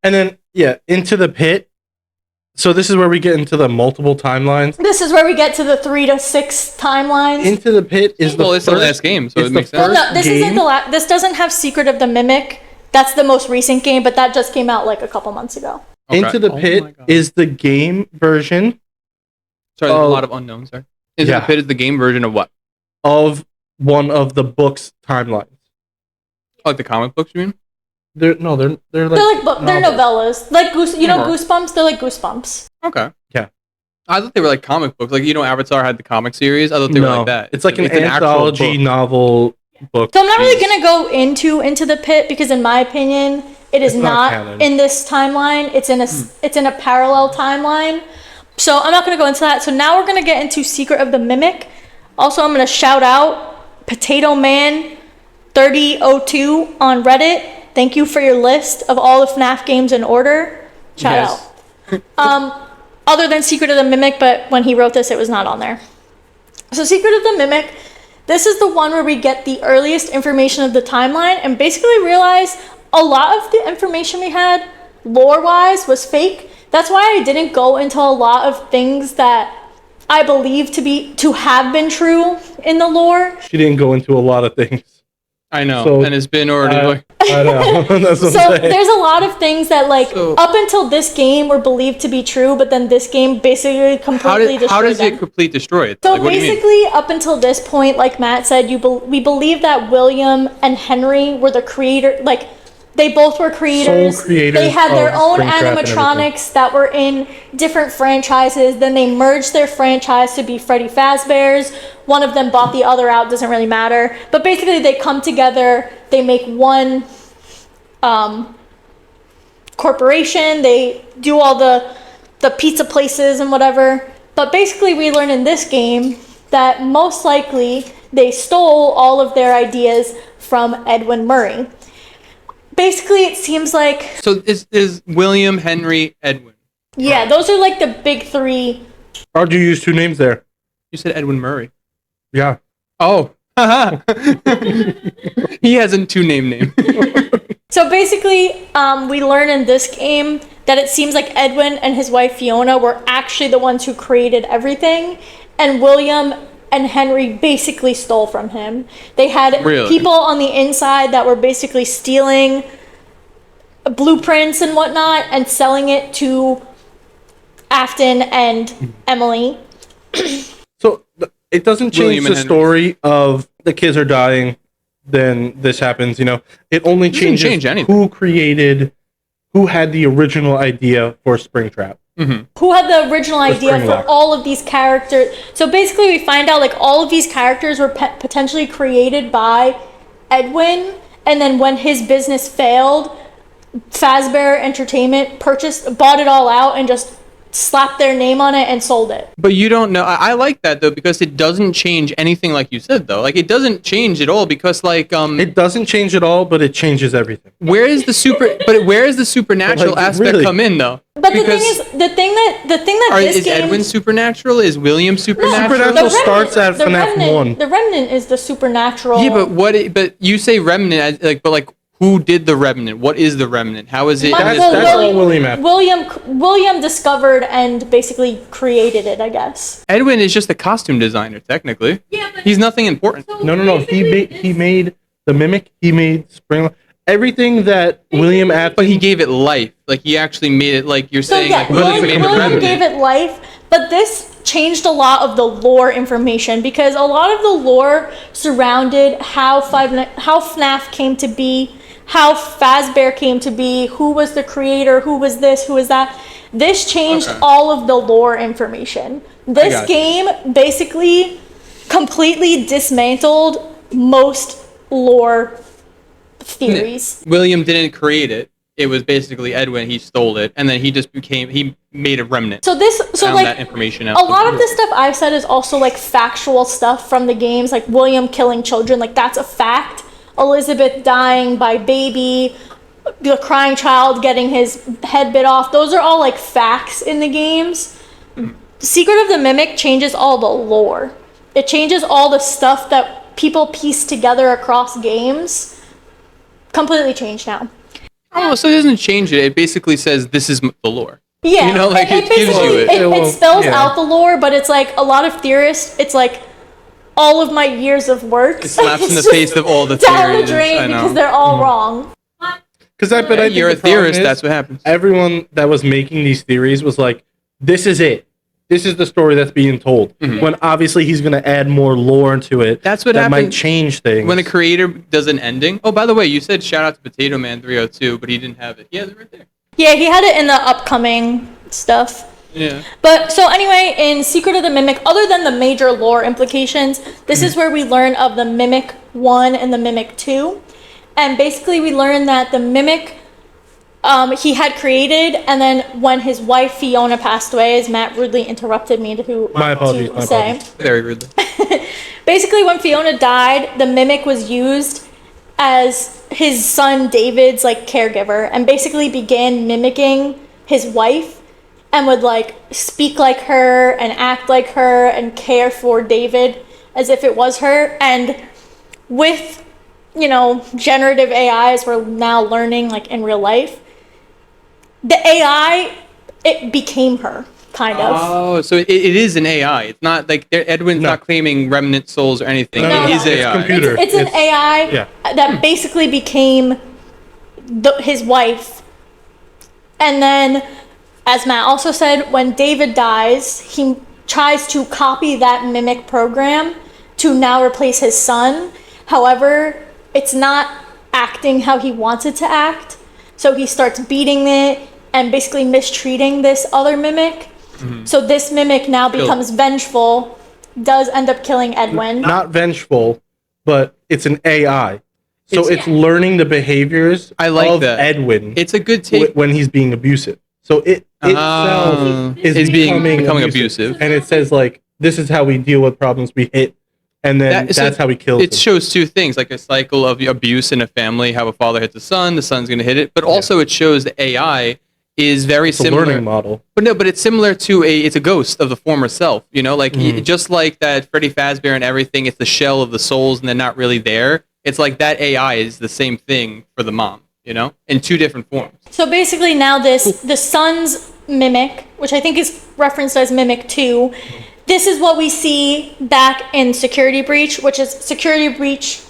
And then Into the Pit. So this is where we get into the multiple timelines. This is where we get to the 3 to 6 timelines. Into the Pit is It's the last game, so it makes sense. Well, no, this isn't the last. This doesn't have Secret of the Mimic. That's the most recent game, but that just came out like a couple months ago. Okay. Into the Pit is the game version. Sorry, there's a lot of unknowns there. Into the Pit is the game version of what? Of one of the book's timelines. Like the comic books, you mean? They're like They're novellas. Like Goosebumps. They're like Goosebumps. Okay. Yeah. I thought they were like comic books. Like, Avatar had the comic series. I thought they were like that. It's like an actual anthology book. novel book. So I'm not really gonna go into the Pit because, in my opinion, it's not not canon. in this timeline. It's in a parallel timeline. So I'm not gonna go into that. So now we're gonna get into Secret of the Mimic. Also, I'm gonna shout out Potato Man 3002 on Reddit. Thank you for your list of all the FNAF games in order. Shout out. Other than Secret of the Mimic, but when he wrote this, it was not on there. So Secret of the Mimic, this is the one where we get the earliest information of the timeline and basically realize a lot of the information we had, lore-wise, was fake. That's why I didn't go into a lot of things that I believe to have been true in the lore. She didn't go into a lot of things. I know, So, and it's been already. I know. That's what So I'm saying. there's a lot of things that up until this game were believed to be true, but then this game basically completely destroyed How does them. it complete destroy it? So Like, what do you mean? basically, up until this point, like Matt said, we believe that William and Henry were the creator. Like, they both were creators. Sole creators They had their of own Springtrap and animatronics that were in different franchises. Then they merged their franchise to be Freddy Fazbear's. One of them bought the other out. Doesn't really matter. But basically, they come together. They make one corporation. They do all the pizza places and whatever. But basically, we learn in this game that most likely they stole all of their ideas from Edwin Murray. Basically, it seems like... So is William, Henry, Edwin? Yeah, those are like the big three. How'd you use two names there? You said Edwin Murray. Yeah. Oh. He has a two-name name. So basically, we learn in this game that it seems like Edwin and his wife Fiona were actually the ones who created everything, and William and Henry basically stole from him. They had people on the inside that were basically stealing blueprints and whatnot and selling it to Afton and Emily. So it doesn't change the story of the kids are dying, then this happens, It only changes who had the original idea for Springtrap. Mm-hmm. Who had the original idea for all of these characters. So basically we find out like all of these characters were potentially created by Edwin, and then when his business failed, Fazbear Entertainment bought it all out and just slapped their name on it and sold it. But you don't know. I like that though, because it doesn't change anything, like you said though. Like it doesn't change at all because it doesn't change at all, but it changes everything. Where is the supernatural aspect come in though? But the thing is, the thing that is game... Edwin supernatural? Is William supernatural? Supernatural starts at FNAF 1. The Remnant is the supernatural. Yeah, but you say Remnant, who did the Remnant? What is the Remnant? How is it? That's all William had. William discovered and basically created it, I guess. Edwin is just a costume designer, technically. Yeah, but he's nothing important. No. He made the Mimic. He made Spring. everything that William Afton. But he gave it life. Like he actually made it. Like you're So saying, yeah, like William remnant. gave it life, but this changed a lot of the lore information because a lot of the lore surrounded how FNAF came to be, how Fazbear came to be, who was the creator, who was this, who was that. This changed all of the lore information. This game basically completely dismantled most lore theories. William didn't create it. It was basically Edwin. He stole it, and then he made a remnant. So found like that information out. a lot of this stuff I've said is also like factual stuff from the games, like William killing children, like that's a fact. Elizabeth dying by baby, the crying child getting his head bit off. Those are all like facts in the games. Secret of the Mimic changes all the lore. It changes all the stuff that people piece together across games. Completely changed now. Oh, so it doesn't change it. It basically says this is the lore. Yeah, You know, like it gives basically you it. it spells out the lore, but it's like a lot of theorists. It's like all of my years of work. It slaps in the just face of all the down theories. the drain I know. because they're all wrong. Because I think You're a the problem theorist. is That's what happens. everyone that was making these theories was like, "This is it. This is the story that's being told." When obviously he's going to add more lore into it. That's what that might happened change things. When a creator does an ending. Oh, by the way, you said shout out to Potato Man 302, but he didn't have it. He has it right there. Yeah, he had it in the upcoming stuff. Yeah. But so anyway, in Secret of the Mimic, other than the major lore implications, this is where we learn of the Mimic 1 and the Mimic 2. And basically we learn that the Mimic he had created, and then when his wife Fiona passed away, as Matt rudely interrupted me My apologies, my apologies. Very rudely. Basically, when Fiona died, the Mimic was used as his son David's like caregiver, and basically began mimicking his wife, and would like speak like her and act like her and care for David as if it was her. And with generative AI, as we're now learning like in real life, the AI, it became her, kind of. Oh, so it is an AI. It's not like Edwin's not claiming remnant souls or anything. No, it is it's AI. computer. It's an AI that basically became his wife. And then, as Matt also said, when David dies, he tries to copy that mimic program to now replace his son. However, it's not acting how he wants it to act. So he starts beating it and basically mistreating this other mimic. So this mimic now becomes vengeful, does end up killing Edwin. Not vengeful, but it's an AI. So it's learning the behaviors of that. Edwin. It's a good take. When he's being abusive. So it itself is becoming abusive. And it says like, this is how we deal with problems we hit. And then that's how he kills it. It shows two things, like a cycle of abuse in a family, how a father hits a son, the son's going to hit it. But also it shows the AI is very similar. A learning model. But it's similar to it's a ghost of the former self, just like that Freddy Fazbear and everything, it's the shell of the souls and they're not really there. It's like that AI is the same thing for the mom, in two different forms. So basically now the son's mimic, which I think is referenced as Mimic 2, this is what we see back in Security Breach, which is Security Breach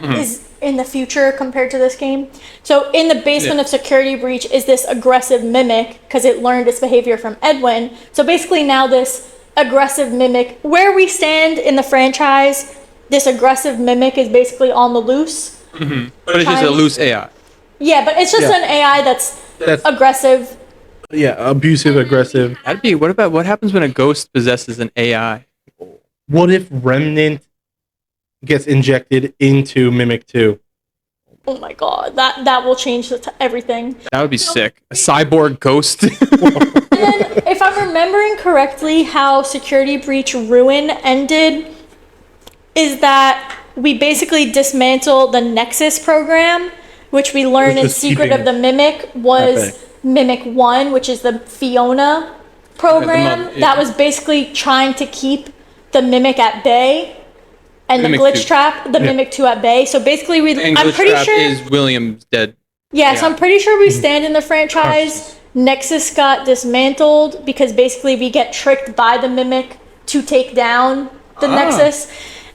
is in the future compared to this game. So in the basement of Security Breach is this aggressive mimic because it learned its behavior from Edwin. So basically now this aggressive mimic, where we stand in the franchise, this aggressive mimic is basically on the loose. But it's just a loose AI. Yeah, but it's just an AI that's aggressive. Yeah, abusive, aggressive. That'd be, what happens when a ghost possesses an AI? What if Remnant gets injected into Mimic 2? Oh my god, that will change everything. That would be sick. A cyborg ghost. And then, if I'm remembering correctly, how Security Breach Ruin ended is that we basically dismantled the Nexus program, which we learned in Secret of the Mimic was Mimic 1, which is the Fiona program that was basically trying to keep the Mimic at bay. And Mimic the glitch 2. Trap, the Mimic 2 at bay. So basically, I'm pretty sure is William's dead. Yeah, so I'm pretty sure we stand in the franchise. Nexus got dismantled because basically we get tricked by the Mimic to take down the Nexus.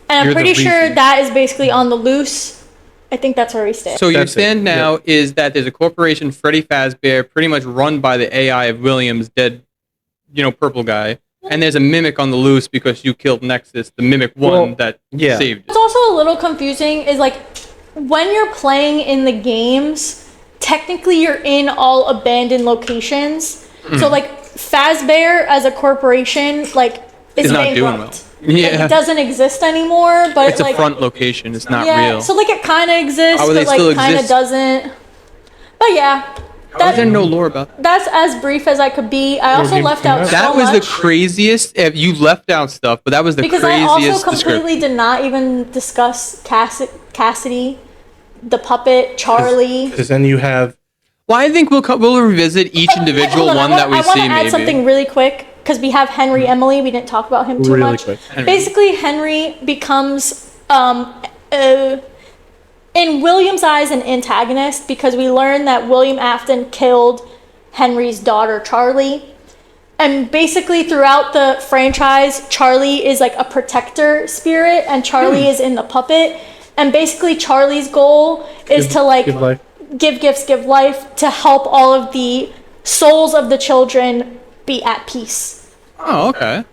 And I'm pretty sure that is basically on the loose. I think that's where we stand. So your That's it, stand now is that there's a corporation, Freddy Fazbear, pretty much run by the AI of Williams, dead, purple guy, and there's a mimic on the loose because you killed Nexus, the mimic one that saved you. What's also a little confusing is like when you're playing in the games, technically you're in all abandoned locations. So like Fazbear as a corporation, like is not doing bankrupt. well. Yeah. Like, it doesn't exist anymore, but It's a front location. It's not real. So like it kind of exists, How would they but still like kind of exist? doesn't. But yeah, Is there no lore about that? that's as brief as I could be. I also games left come out out. so That was much the craziest. You left out stuff, but that was the because I craziest also completely description. did not even discuss Cassidy, the puppet, Charlie. Because then you have Well, I think we'll revisit each individual Hold on, one that we I want see. to add Maybe something really quick because we have Henry Emily. We didn't talk about him too Really much. quick. Henry. Basically, Henry becomes in William's eyes an antagonist because we learn that William Afton killed Henry's daughter Charlie. And basically throughout the franchise, Charlie is like a protector spirit and Charlie is in the puppet. And basically Charlie's goal is to like Give life. give gifts, give life, to help all of the souls of the children be at peace. Oh, okay,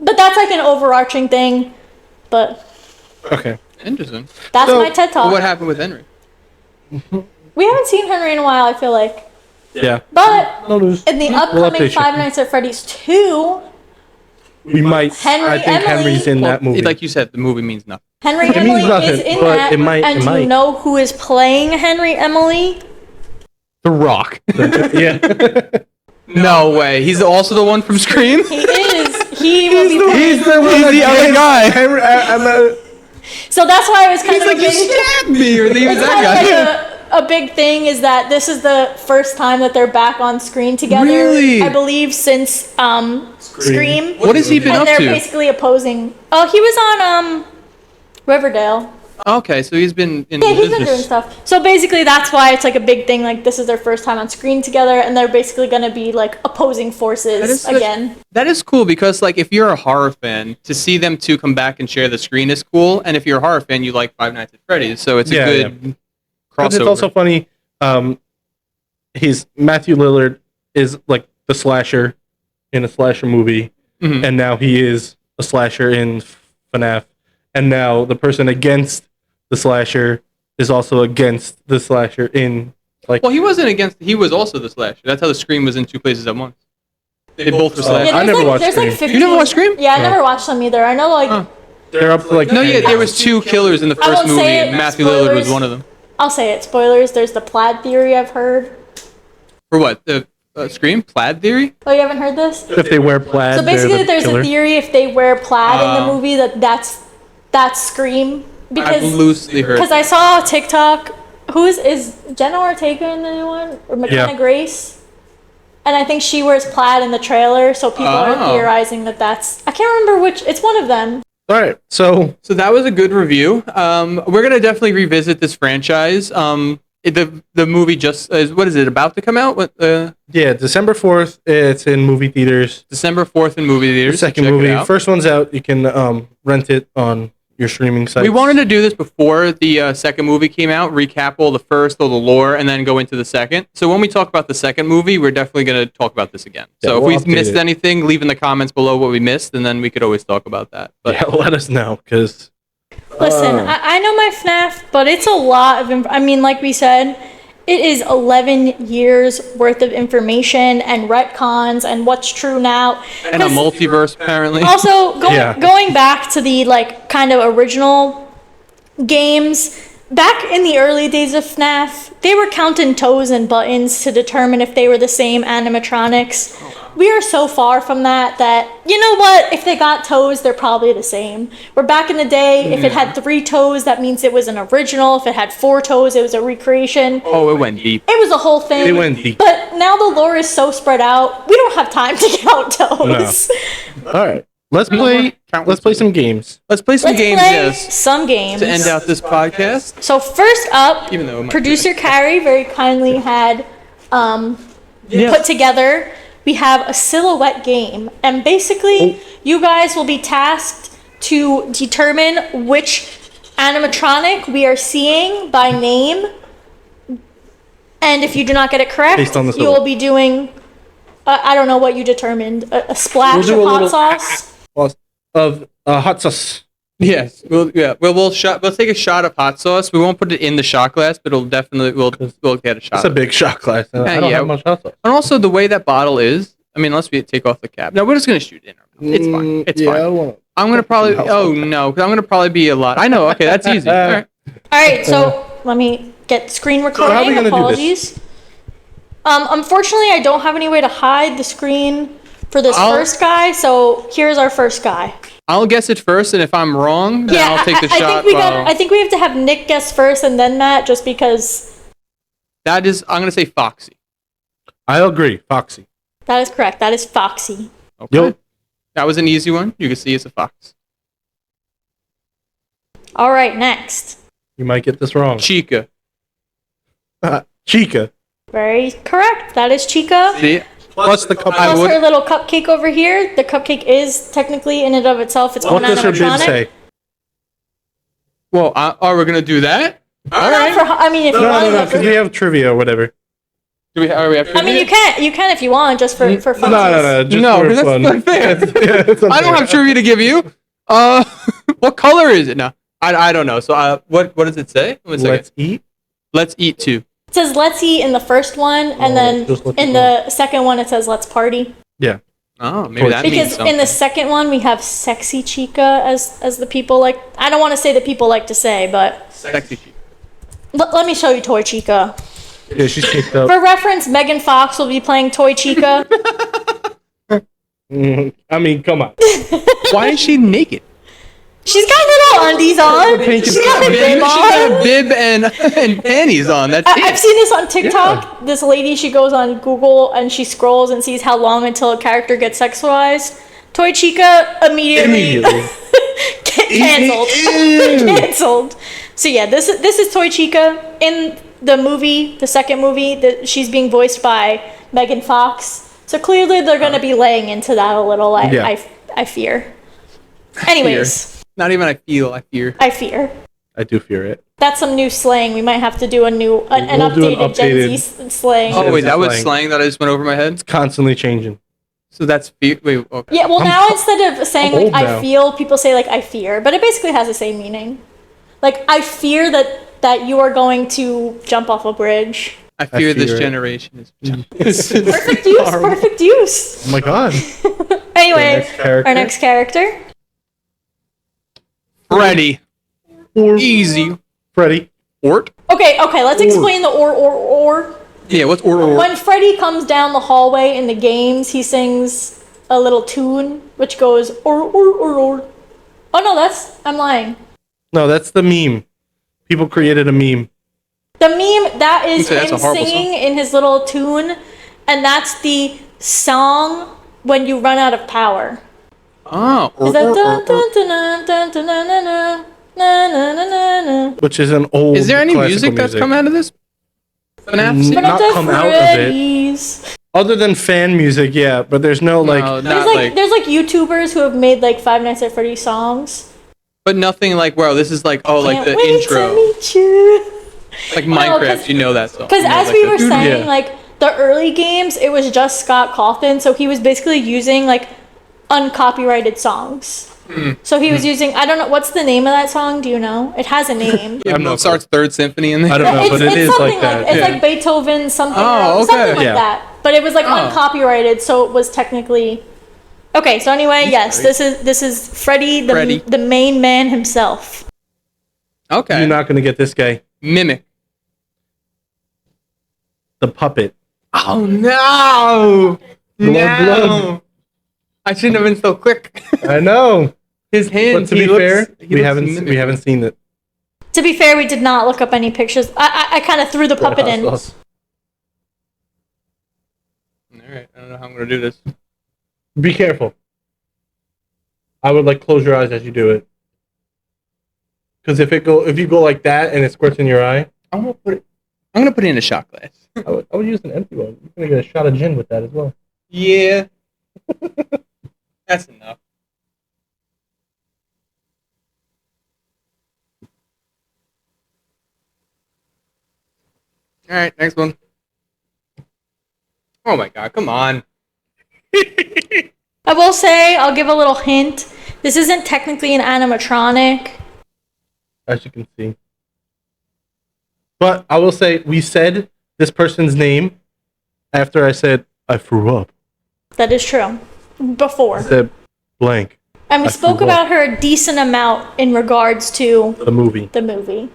But that's like an overarching thing. But Okay. interesting. that's So, my TED Talk. What happened with Henry? We haven't seen Henry in a while, I feel like. Yeah. But No news. in the We'll upcoming update you. Five Nights at Freddy's 2, We might. Henry I think Emily- Henry's in that movie. Like you said, the movie means nothing. Henry It means Emily nothing, is in but that. it might- and it do you might. know who is playing Henry Emily? The Rock. Yeah. No way. He's also the one from Scream. He is. He will be playing. He's the one. He's the other guy. Henry, So that's why it was kind He's of like, a you big, stabbed me, or he was it's that kind guy. of like a big thing is that this is the first time that they're back on screen together. Really? I believe since Scream. What has he been And up they're to? basically opposing. Oh, he was on Riverdale. Okay, so he's been in Yeah, the he's been doing business. stuff. So basically, that's why it's like a big thing. Like this is their first time on screen together, and they're basically gonna be like opposing forces again. That is cool because, like, if you're a horror fan, to see them two come back and share the screen is cool. And if you're a horror fan, you like Five Nights at Freddy's, so it's a good But crossover. it's also funny. He's Matthew Lillard is like the slasher in a slasher movie, Mhm. and now he is a slasher in FNAF, and now the person against the slasher is also against the slasher in like. Well, he wasn't against. He was also the slasher. That's how the Scream was in two places at once. They both were slashers. I never watched there's like Scream. 15. You never watched Scream? Yeah, I never watched them either. I know like They're up to like. No, yeah, there was two killers in the first won't movie, say it, and Matthew Lillard was spoilers. one of them. I'll say it. Spoilers. There's the plaid theory I've heard. For what? The Scream Plaid theory? Oh, you haven't heard this? If they wear plaid, So basically, they're the there's killer. a theory if they wear plaid in the movie that's Scream I've because loosely heard. I saw a TikTok. Who is Jenna Ortega in the new one or McKenna Yeah. Grace? And I think she wears plaid in the trailer, so people are Oh. theorizing that that's. I can't remember which. It's one of them. All right, so So that was a good review. We're gonna definitely revisit this franchise. The movie just is, what is it about to come out? What yeah, December 4th, it's in movie theaters. December 4th in movie The theaters. so second check it movie, out. first one's out. You can rent it on your streaming site. We wanted to do this before the second movie came out, recap all the first, all the lore, and then go into the second. So when we talk about the second movie, we're definitely going to talk about this again. Yeah, So we'll if we update missed it. anything, leave in the comments below what we missed, and then we could always talk about that. But Yeah, let us know because Listen, I know my FNAF, but it's a lot of. I mean, like we said, it is 11 years worth of information and retcons and what's true now. and a 'Cause multiverse, apparently. Also, Yeah. going back to the like kind of original games, back in the early days of FNAF, they were counting toes and buttons to determine if they were the same animatronics. We are so far from that you know what? If they got toes, they're probably the same. Where back in the day, if it had 3 toes, that means it was an original. If it had 4 toes, it was a recreation. Oh, it went deep. It was a whole thing. It went deep. But now the lore is so spread out, we don't have time to count toes. all right, let's play. Let's play some games. Let's play some Let's games, play yes, some games. to end out this podcast. So first up, Even though it might producer Carrie very kindly had put together. We have a silhouette game, and basically, you guys will be tasked to determine which animatronic we are seeing by name. And if you do not get it correct, Based on the you will be doing, I don't know what you determined, a splash We'll do of a hot little- sauce. Of hot sauce. Yes. We'll take a shot of hot sauce. We won't put it in the shot glass, but we'll get a shot. It's a big shot glass. I don't yeah. have much hot sauce. And also the way that bottle is. I mean, unless we take off the cap. No, we're just gonna shoot it in our mouth. It's fine. It's yeah, fine. I don't want I'm gonna probably. Oh no, because I'm gonna probably be a lot. I know. Okay, that's easy. All right. All right, so let me get screen how are we recording. gonna do Apologies. Unfortunately, I don't have any way to hide the screen for this first guy. So here's our first guy. I'll guess it first, and if I'm wrong, then I'll take the shot. I think we have to have Nick guess first and then Matt, just because. That is, I'm gonna say Foxy. I agree. Foxy. That is correct. That is Foxy. Okay. Yo. That was an easy one. You can see it's a fox. All right, next. You might get this wrong. Chica. Chica. Very correct. That is Chica. See? Plus the cup. Plus her little cupcake over here. The cupcake is technically in and of itself its What own does her bib animatronic. say? Well, are we gonna do that? All right. I mean, if you No, want. because we have trivia or whatever. Do we have I mean, you can if you want, just for fun. No. Just No, for that's fun. not fair. It's I don't unfair. have trivia to give you. What color is it? No, I don't know. So, what does it say? One second. Let's eat. Let's eat too. It says "Let's eat" in the first one, and then just let's in eat the second one it says "Let's party." Yeah. Oh, maybe that means Because something. in the second one we have "Sexy Chica" as the people like. I don't want to say that people like to say, but Sexy Chica. let me show you Toy Chica. Yeah, she's kicked up. For reference, Megan Fox will be playing Toy Chica. I mean, come on. Why is she naked? She's got little undies on. She's got a bib She got a on. bib and panties on. That's I've it. seen this on TikTok. This lady, she goes on Google and she scrolls and sees how long until a character gets sexualized. Toy Chica immediately canceled. Canceled. So yeah, this is Toy Chica in the movie, the second movie. That she's being voiced by Megan Fox. So clearly they're gonna be laying into that a little. I fear. Anyways, Not even I feel. I fear. I fear. I do fear it. That's some new slang. We might have to do an We'll do an updated Gen updated- Z slang. Oh wait, that was slang. slang that I just went over my head. Constantly changing. So that's fear. Wait. Okay. Yeah, well, now instead of saying I'm like old I now. feel, people say like I fear, but it basically has the same meaning. Like I fear that you are going to jump off a bridge. I fear this fear it. generation is. Perfect use. Perfect use. Oh my god. Anyway, next character? our next character. Freddy. Or Easy. Freddy. Ort. Okay, let's explain the or. Yeah. What's or? When Freddy comes down the hallway in the games, he sings a little tune which goes or. Oh no, I'm lying. No, that's the meme. People created a meme. The meme, that is Okay, that's him a horrible singing in his little tune, and that's the song when you run out of power. Oh. Is that dun dun dun dun dun dun dun dun dun dun dun dun? Which is an old. Is there any classical music that's come out of this? FNAF Mm, series? But Not the come out of it. Freddies. Other than fan music, yeah, but there's no like. No, There's not like there's like YouTubers who have made like Five Nights at Freddy's songs. but nothing like wow. This is like like Can't the wait intro, to meet you. like No, Minecraft. You know that song. Because You know, as like we the- were saying, Yeah. like the early games, it was just Scott Cawthon, so he was basically using like uncopyrighted songs. So he was using, I don't know, what's the name of that song? Do you know? It has a name. Yeah, Mozart's Third Symphony in there. I don't know, but it is something like that. It's Yeah. like Beethoven something, Oh, something okay. like Yeah. that. But it was like Oh. uncopyrighted, so it was technically. Okay, so anyway, yes, this is Freddy, Freddy. the main man himself. Okay. You're not gonna get this guy. Mimic. The puppet. Oh no! Blood. I shouldn't have been so quick. I know. His hands. But to be fair, he we looks haven't mimic. we haven't seen it. To be fair, we did not look up any pictures. I kind of threw the puppet in. All right, I don't know how I'm gonna do this. Be careful. I would like close your eyes as you do it. Because if you go like that and it squirts in your eye, I'm gonna put it in a shot glass. I would use an empty one. You're gonna get a shot of gin with that as well. Yeah. That's enough. All right, next one. Oh my god, come on. I will say, I'll give a little hint. This isn't technically an animatronic. As you can see. But I will say, we said this person's name after I said, I threw up. That is true. Before. I said, blank. And we I spoke threw about up. her a decent amount in regards to The movie. the movie.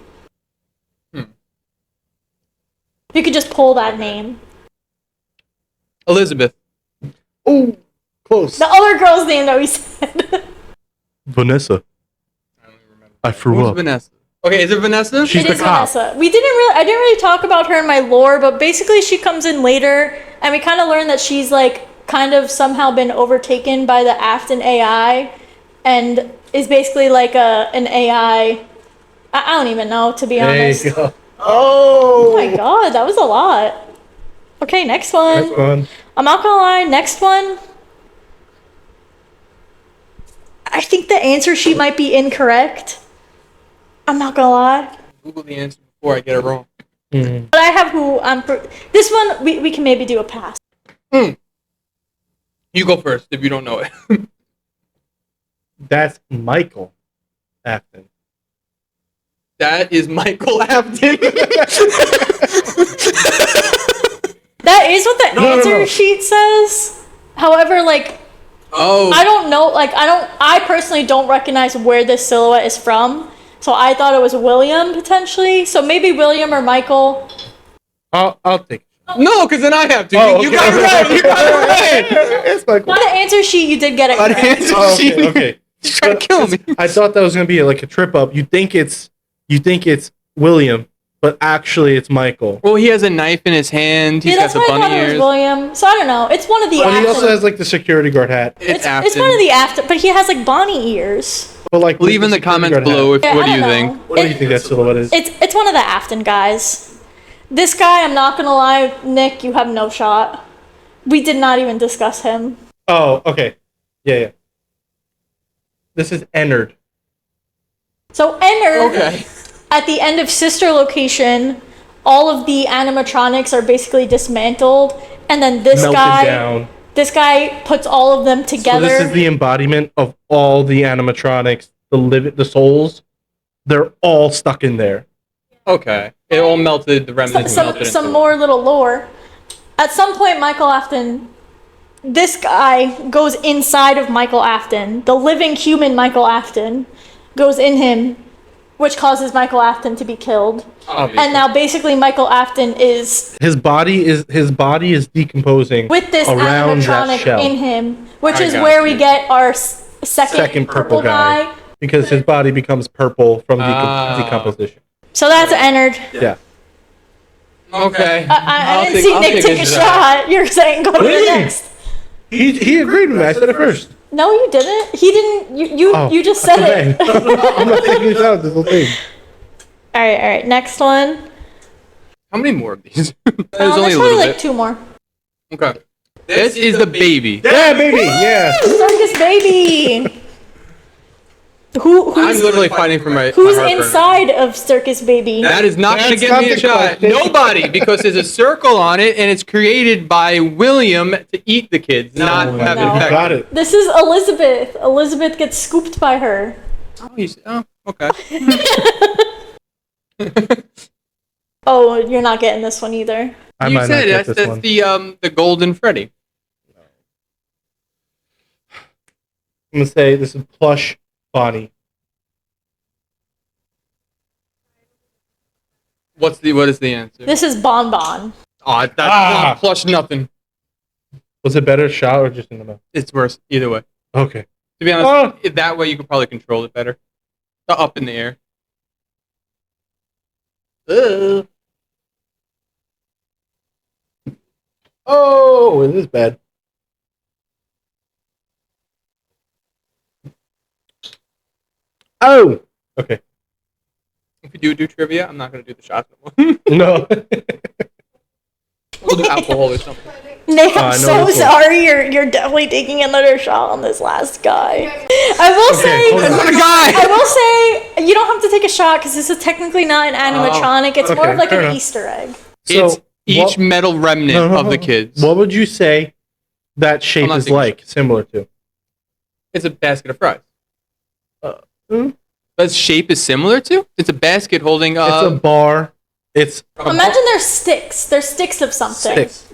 You could just pull that name. Elizabeth. Oh, close. The other girl's name that we said. Vanessa. I don't even remember. I threw Who's up. Vanessa? Okay, is it Vanessa? She's It the is cop. Vanessa. I didn't really talk about her in my lore, but basically she comes in later, and we kind of learn that she's like kind of somehow been overtaken by the Afton AI, and is basically like an AI. I don't even know, to be There honest. you go. Oh my god, that was a lot. Okay, next one. Next one. I'm not gonna lie, next one. I think the answer sheet might be incorrect. I'm not gonna lie. Google the answer before I get it wrong. But I have who this one we can maybe do a pass. You go first if you don't know it. That's Michael Afton. That is Michael Afton. That is what the No. answer sheet says. However, like Oh. I don't know, like I personally don't recognize where this silhouette is from. So I thought it was William potentially. So maybe William or Michael. I'll take it. No, because then I have to. Oh, You okay. got it right. You got it right. It's Michael. On the answer sheet you did get it On correct. answer Oh, sheet. okay, okay. You're trying to kill me. I thought that was gonna be like a trip up. You think it's William, but actually it's Michael. Well, he has a knife in his hand. He's Yeah, got that's the why I thought bunny it was ears. William. So I don't know. It's one of the But he Afton. also has like the security guard hat. it's Afton. one of the Afton, but he has like Bonnie ears. But like, Leave in the security comments guard hat. below if Yeah, what I do you don't think. know. What do you think that silhouette is? It's one of the Afton guys. This guy, I'm not gonna lie, Nick, you have no shot. We did not even discuss him. Oh, okay. Yeah. This is Ennard. So Ennard, Okay. at the end of Sister Location, all of the animatronics are basically dismantled, and then this Melted guy, down. this guy puts all of them So together. this is the embodiment of all the animatronics, the souls. They're all stuck in there. Okay. It all melted. The remnants melted. some into more little lore. At some point, Michael Afton, this guy goes inside of Michael Afton. The living human Michael Afton goes in him, which causes Michael Afton to be killed. Obviously. And now basically Michael Afton is His body is decomposing with this around that animatronic shell in him, which I is got where we you. get our second purple guy. because his body becomes purple from decomposition. So that's Ennard. Yeah. Okay. I didn't see Nick take a shot. You're saying go to the Really? next. He agreed with me. I said it first. No, you didn't. He didn't. You just said it. I'm not taking a shot at this whole thing. All right. Next one. How many more of these? There's only There's a probably little like bit. 2 more. Okay. This is the baby. Yeah, baby. Yeah. Circus baby. I'm Who's literally fighting for my who's my heartburn. inside of Circus Baby? That is not going to That's get not me a the shot. question. Nobody, because there's a circle on it, and it's created by William to eat the kids, not have No. You infection. got it. This is Elizabeth. Elizabeth gets scooped by her. Oh, okay. Oh, you're not getting this one either. I You might not said get that's this one. the golden Freddy. I'm gonna say this is plush Bonnie. What is the answer? This is Bon Bon. Oh, that's Ah. not plush nothing. Was it better shot or just in the mouth? It's worse either way. Okay. To be honest, Ah. that way you could probably control it better. Up in the air. Oh, it is bad. Oh. Okay. If you do trivia, I'm not going to do the shots anymore. No. We'll do alcohol or something. Nick, I I'm know so this one. sorry. You're definitely taking another shot on this last guy. I will say. hold on. What a guy! I will say you don't have to take a shot because this is technically not an animatronic. It's more okay, of like fair an enough. Easter egg. It's So, each metal remnant of the kids. What would you say that shape not is thinking like, similar to? It's a basket of fries. Hmm? That shape is similar to? It's a basket holding It's a bar. It's Imagine they're sticks. They're sticks of something. sticks.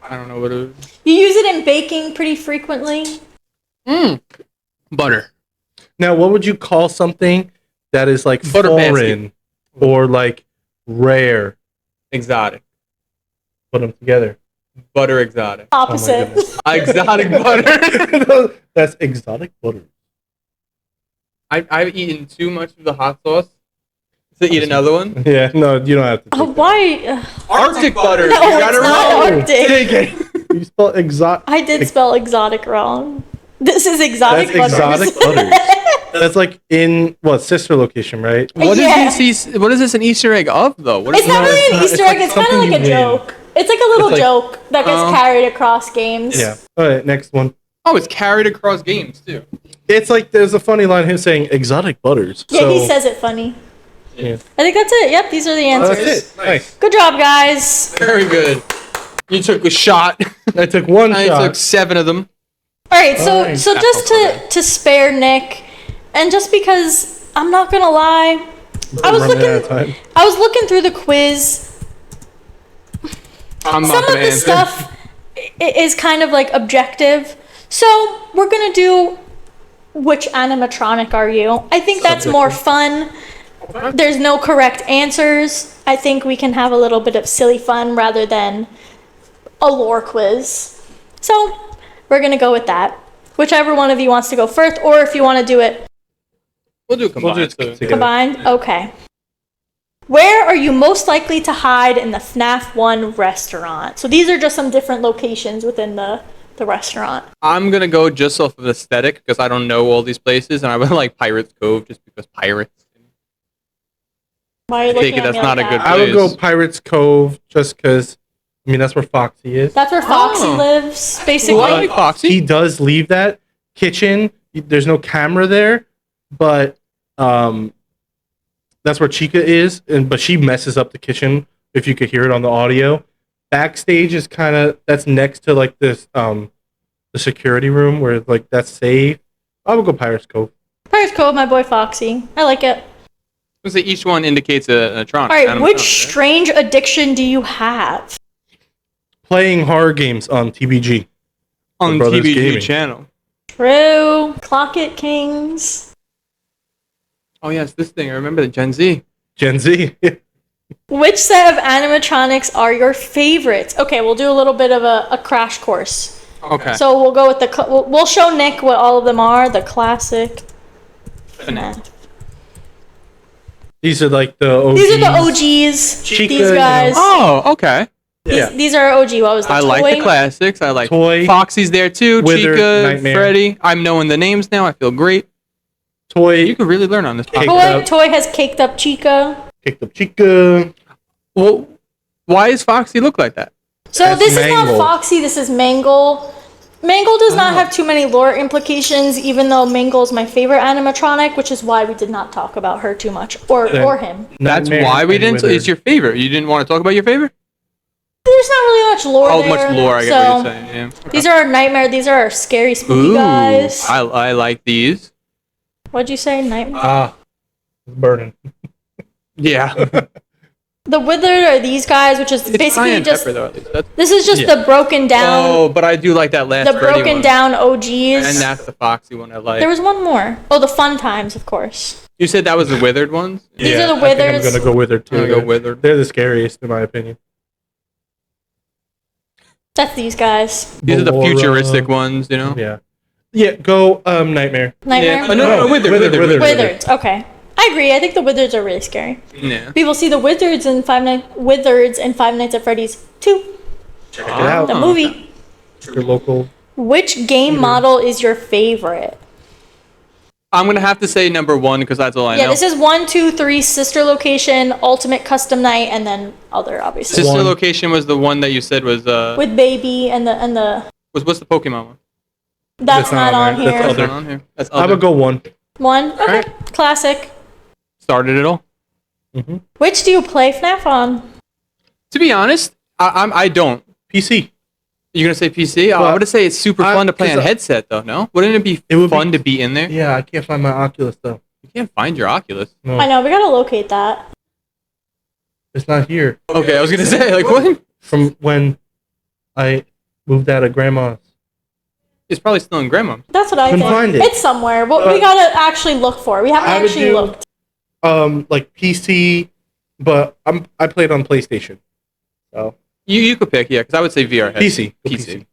I don't know what it is. You use it in baking pretty frequently. Butter. Now, what would you call something that is like Butter foreign or like rare? Exotic. Put them together. Butter exotic. Opposite. goodness. Exotic butter. That's exotic butter. I've eaten too much of the hot sauce to eat another one. Yeah, no, you don't have to. Oh, Take why? Arctic butter. No, You got it's it not wrong. Arctic. Take it. that. You spell exotic. I did spell exotic wrong. This is exotic That's butters. exotic butters. That's like in what sister location, right? What Yeah. is this? What is this an Easter egg of though? What is It's not No, really it's an not. Easter It's egg. like It's kind of something like a you win. joke. It's like a little It's like- joke that gets carried across games. Yeah. All right, next one. Oh, it's carried across games too. It's like there's a funny line him saying exotic butters. Yeah, so, he says it funny. Yeah. I think that's it. Yep, these are the Oh, answers. that's it. Nice. Good job, guys. Very good. You took a shot. I took one I shot. took 7 of them. All right, so Alright. so just to spare Nick, and just because I'm not gonna lie, I was Running out of looking time. I was looking through the quiz. I'm not Some of gonna the answer. stuff is kind of like objective, so we're gonna do which animatronic are you? I think that's more fun. There's no correct answers. I think we can have a little bit of silly fun rather than a lore quiz. So we're gonna go with that. Whichever one of you wants to go first, or if you want to do it We'll do combined. We'll do too. it together. combined, okay. Where are you most likely to hide in the FNAF 1 restaurant? So these are just some different locations within the restaurant. I'm gonna go just off of aesthetic because I don't know all these places, and I would like Pirates Cove just because pirates. Why are you I take looking it at that's me not like a good that? I would go Please. Pirates Cove just because. I mean, that's where Foxy is. That's where Foxy Oh. lives, basically. I like Foxy. He does leave that kitchen. There's no camera there, but that's where Chica is, but she messes up the kitchen. If you could hear it on the audio, backstage is kind of that's next to like this the security room where like that's safe. I would go Pirates Cove. Pirates Cove, my boy Foxy. I like it. So each one indicates an animatronic. All right, animatronic, which right? strange addiction do you have? Playing horror games on TBG. on the Brothers TBG Gaming. channel? True. Clock it, Kings. Oh yes, this thing. I remember the Gen Z. Gen Z. Which set of animatronics are your favorites? Okay, we'll do a little bit of a crash course. Okay. So we'll go with we'll show Nick what all of them are. The classic. FNAF. These are like the OGs. These are the OGs. Chica, These you know. guys. Oh, okay. Yeah. These are OG. What was the I toy? like the classics. I like Toy. Foxy's there too. Wizard, Chica, Nightmare. Freddy. I'm knowing the names now. I feel great. Toy. You could really learn on this Cake. podcast. Toy has caked up Chica. Kicked up Chica. Well, why does Foxy look like that? So That's this is not Mangle. Foxy. This is Mangle. Mangle does not have too many lore implications, even though Mangle is my favorite animatronic, which is why we did not talk about her too much, or him. That's Nightmare why we and didn't. Wizard. It's your favorite. You didn't want to talk about your favorite? There's not really much lore Oh, there. much lore. I get so what you're saying. Yeah. Okay. These are our Nightmare. These are our scary, spooky Ooh, guys. I like these. What'd you say, Nightmare? It's burning. Yeah. The Withered are these guys, which is It's basically cayenne just. pepper, though, at least. That's, This is just Yeah. the broken down, oh, but I do like that last the Freddy broken one. down OGs. And that's the Foxy one I like. There was one more. Oh, the Fun Times, of course. You said that was the Withered ones? These are the I think Withers. I'm gonna go Wizard too. I'm gonna go Withered. They're the scariest in my opinion. That's these guys. These are the Ballora. futuristic ones, you know? Yeah. Yeah, go Nightmare. Nightmare. Yeah. Oh, no, Withered. Withered. Wizards. Okay, I agree. I think the Wizards are really scary. Yeah. People see the Wizards in Five Nights at Freddy's 2, Check it out. the movie. Your local. Which game model is your favorite? I'm gonna have to say number 1 because that's all I Yeah, know. this is 1, 2, 3, sister location, ultimate custom night, and then other obviously. Sister One. location was the one that you said was With baby and the what's the Pokemon one? that's not on there. That's here. other. Not on here. That's I other. would go one. One. Okay. Classic. Started it all. Which do you play FNAF on? To be honest, I don't. PC. You're gonna say PC? Oh, Well, I would say it's super fun to play on 'cause headset though. No, wouldn't it be would fun to be in there? Yeah, I can't find my Oculus though. You can't find your Oculus. No, I know, we gotta locate that. it's not here. Okay, I was gonna say like what? From when I moved out of grandma's. It's probably still in grandma. That's what I Couldn't think. find it. It's somewhere, but we gotta actually look for it. We haven't I would actually do- looked. Like PC, but I played on PlayStation. So You could pick, yeah, because I would say VR headset. PC.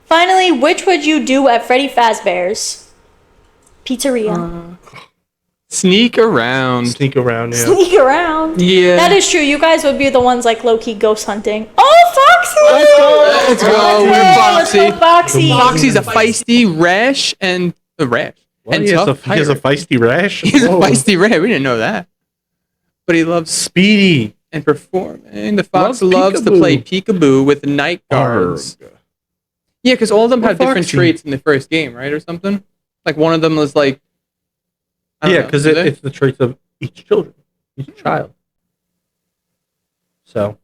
Finally, which would you do at Freddy Fazbear's Pizzeria? Sneak around. Sneak around, yeah. Sneak around. Yeah. That is true. You guys would be the ones like low-key ghost hunting. Oh, Foxy! Let's go. We're Let's Foxy. go, Foxy. Foxy's a feisty rash and a rash. What? And He has, tough he has a pirate. feisty rash? He's a Whoa. feisty rash. We didn't know that. But he loves Speedy. and performing. The fox Loves loves to peekaboo. play peekaboo with night guards. Yeah, because all of them Poor have different Foxy. traits in the first game, right, or something. Like one of them was like, I don't Yeah, know, because do they? it's the traits of each child. So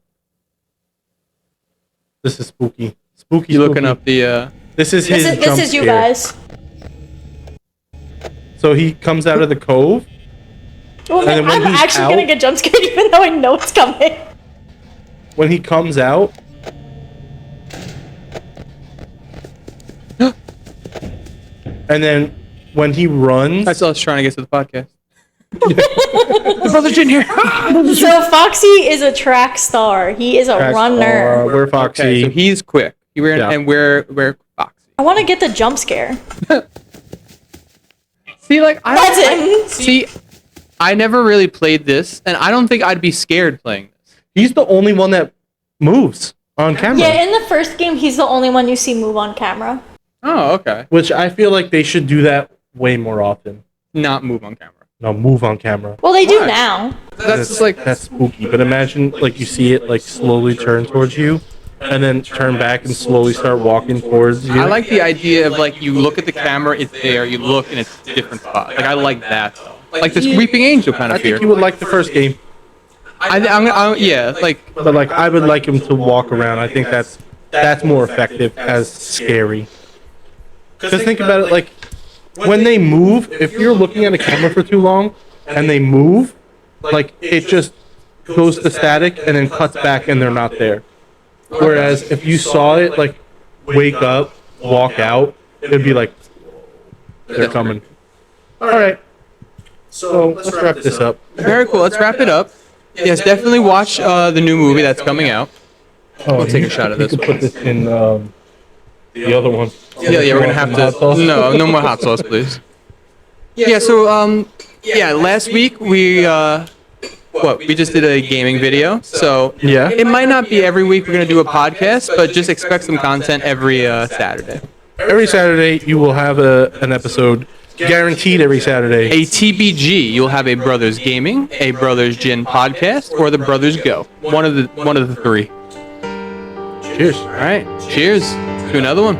this is spooky. Spooky. You looking spooky. up the? This is his. This jump is you scare. guys. So he comes out of the cove. Well, And then when I'm he's actually out- gonna get jump scared even though I know it's coming. When he comes out, and then when he runs, That's us trying to get to the podcast. Brother Jin here. So Foxy is a track star. He is a runner. We're Foxy. Okay, so he's quick. Yeah. And we're Foxy. I want to get the jump scare. See, like I That's don't- him. See, I never really played this, and I don't think I'd be scared playing this. He's the only one that moves on camera, Yeah, in the first game, he's the only one you see move on camera. Oh, okay. which I feel like they should do that way more often. Not move on camera. No, move on camera. Well, they do Why? now. That's just like That's spooky. But imagine like you see it like slowly turn towards you, and then turn back and slowly start walking towards you. I like the idea of like you look at the camera, it's there. You look and it's a different spot. Like I like that. Like this Weeping Angel kind I of fear. think you would like the first game, Yeah, like but like I would like him to walk around. I think that's more effective as scary. Because think about it, like when they move, if you're looking at a camera for too long and they move, like it just goes to static and then cuts back and they're not there. Whereas if you saw it like wake up, walk out, it'd be like they're coming. All right. So let's wrap this up. very cool. Let's wrap it up. Yes, definitely watch the new movie that's coming out. Oh, We'll take a shot of you this could put this in the other one. Yeah, we're gonna have Hot sauce? to. No more hot sauce, please. Yeah. So last week we we just did a gaming video. So Yeah. it might not be every week we're gonna do a podcast, but just expect some content every Saturday. Every Saturday you will have an episode, guaranteed every Saturday. A TBG, you'll have a Brothers Gaming, a Brothers Gin podcast, or the Brothers Go. One of the three. Cheers. All right. Cheers to another one.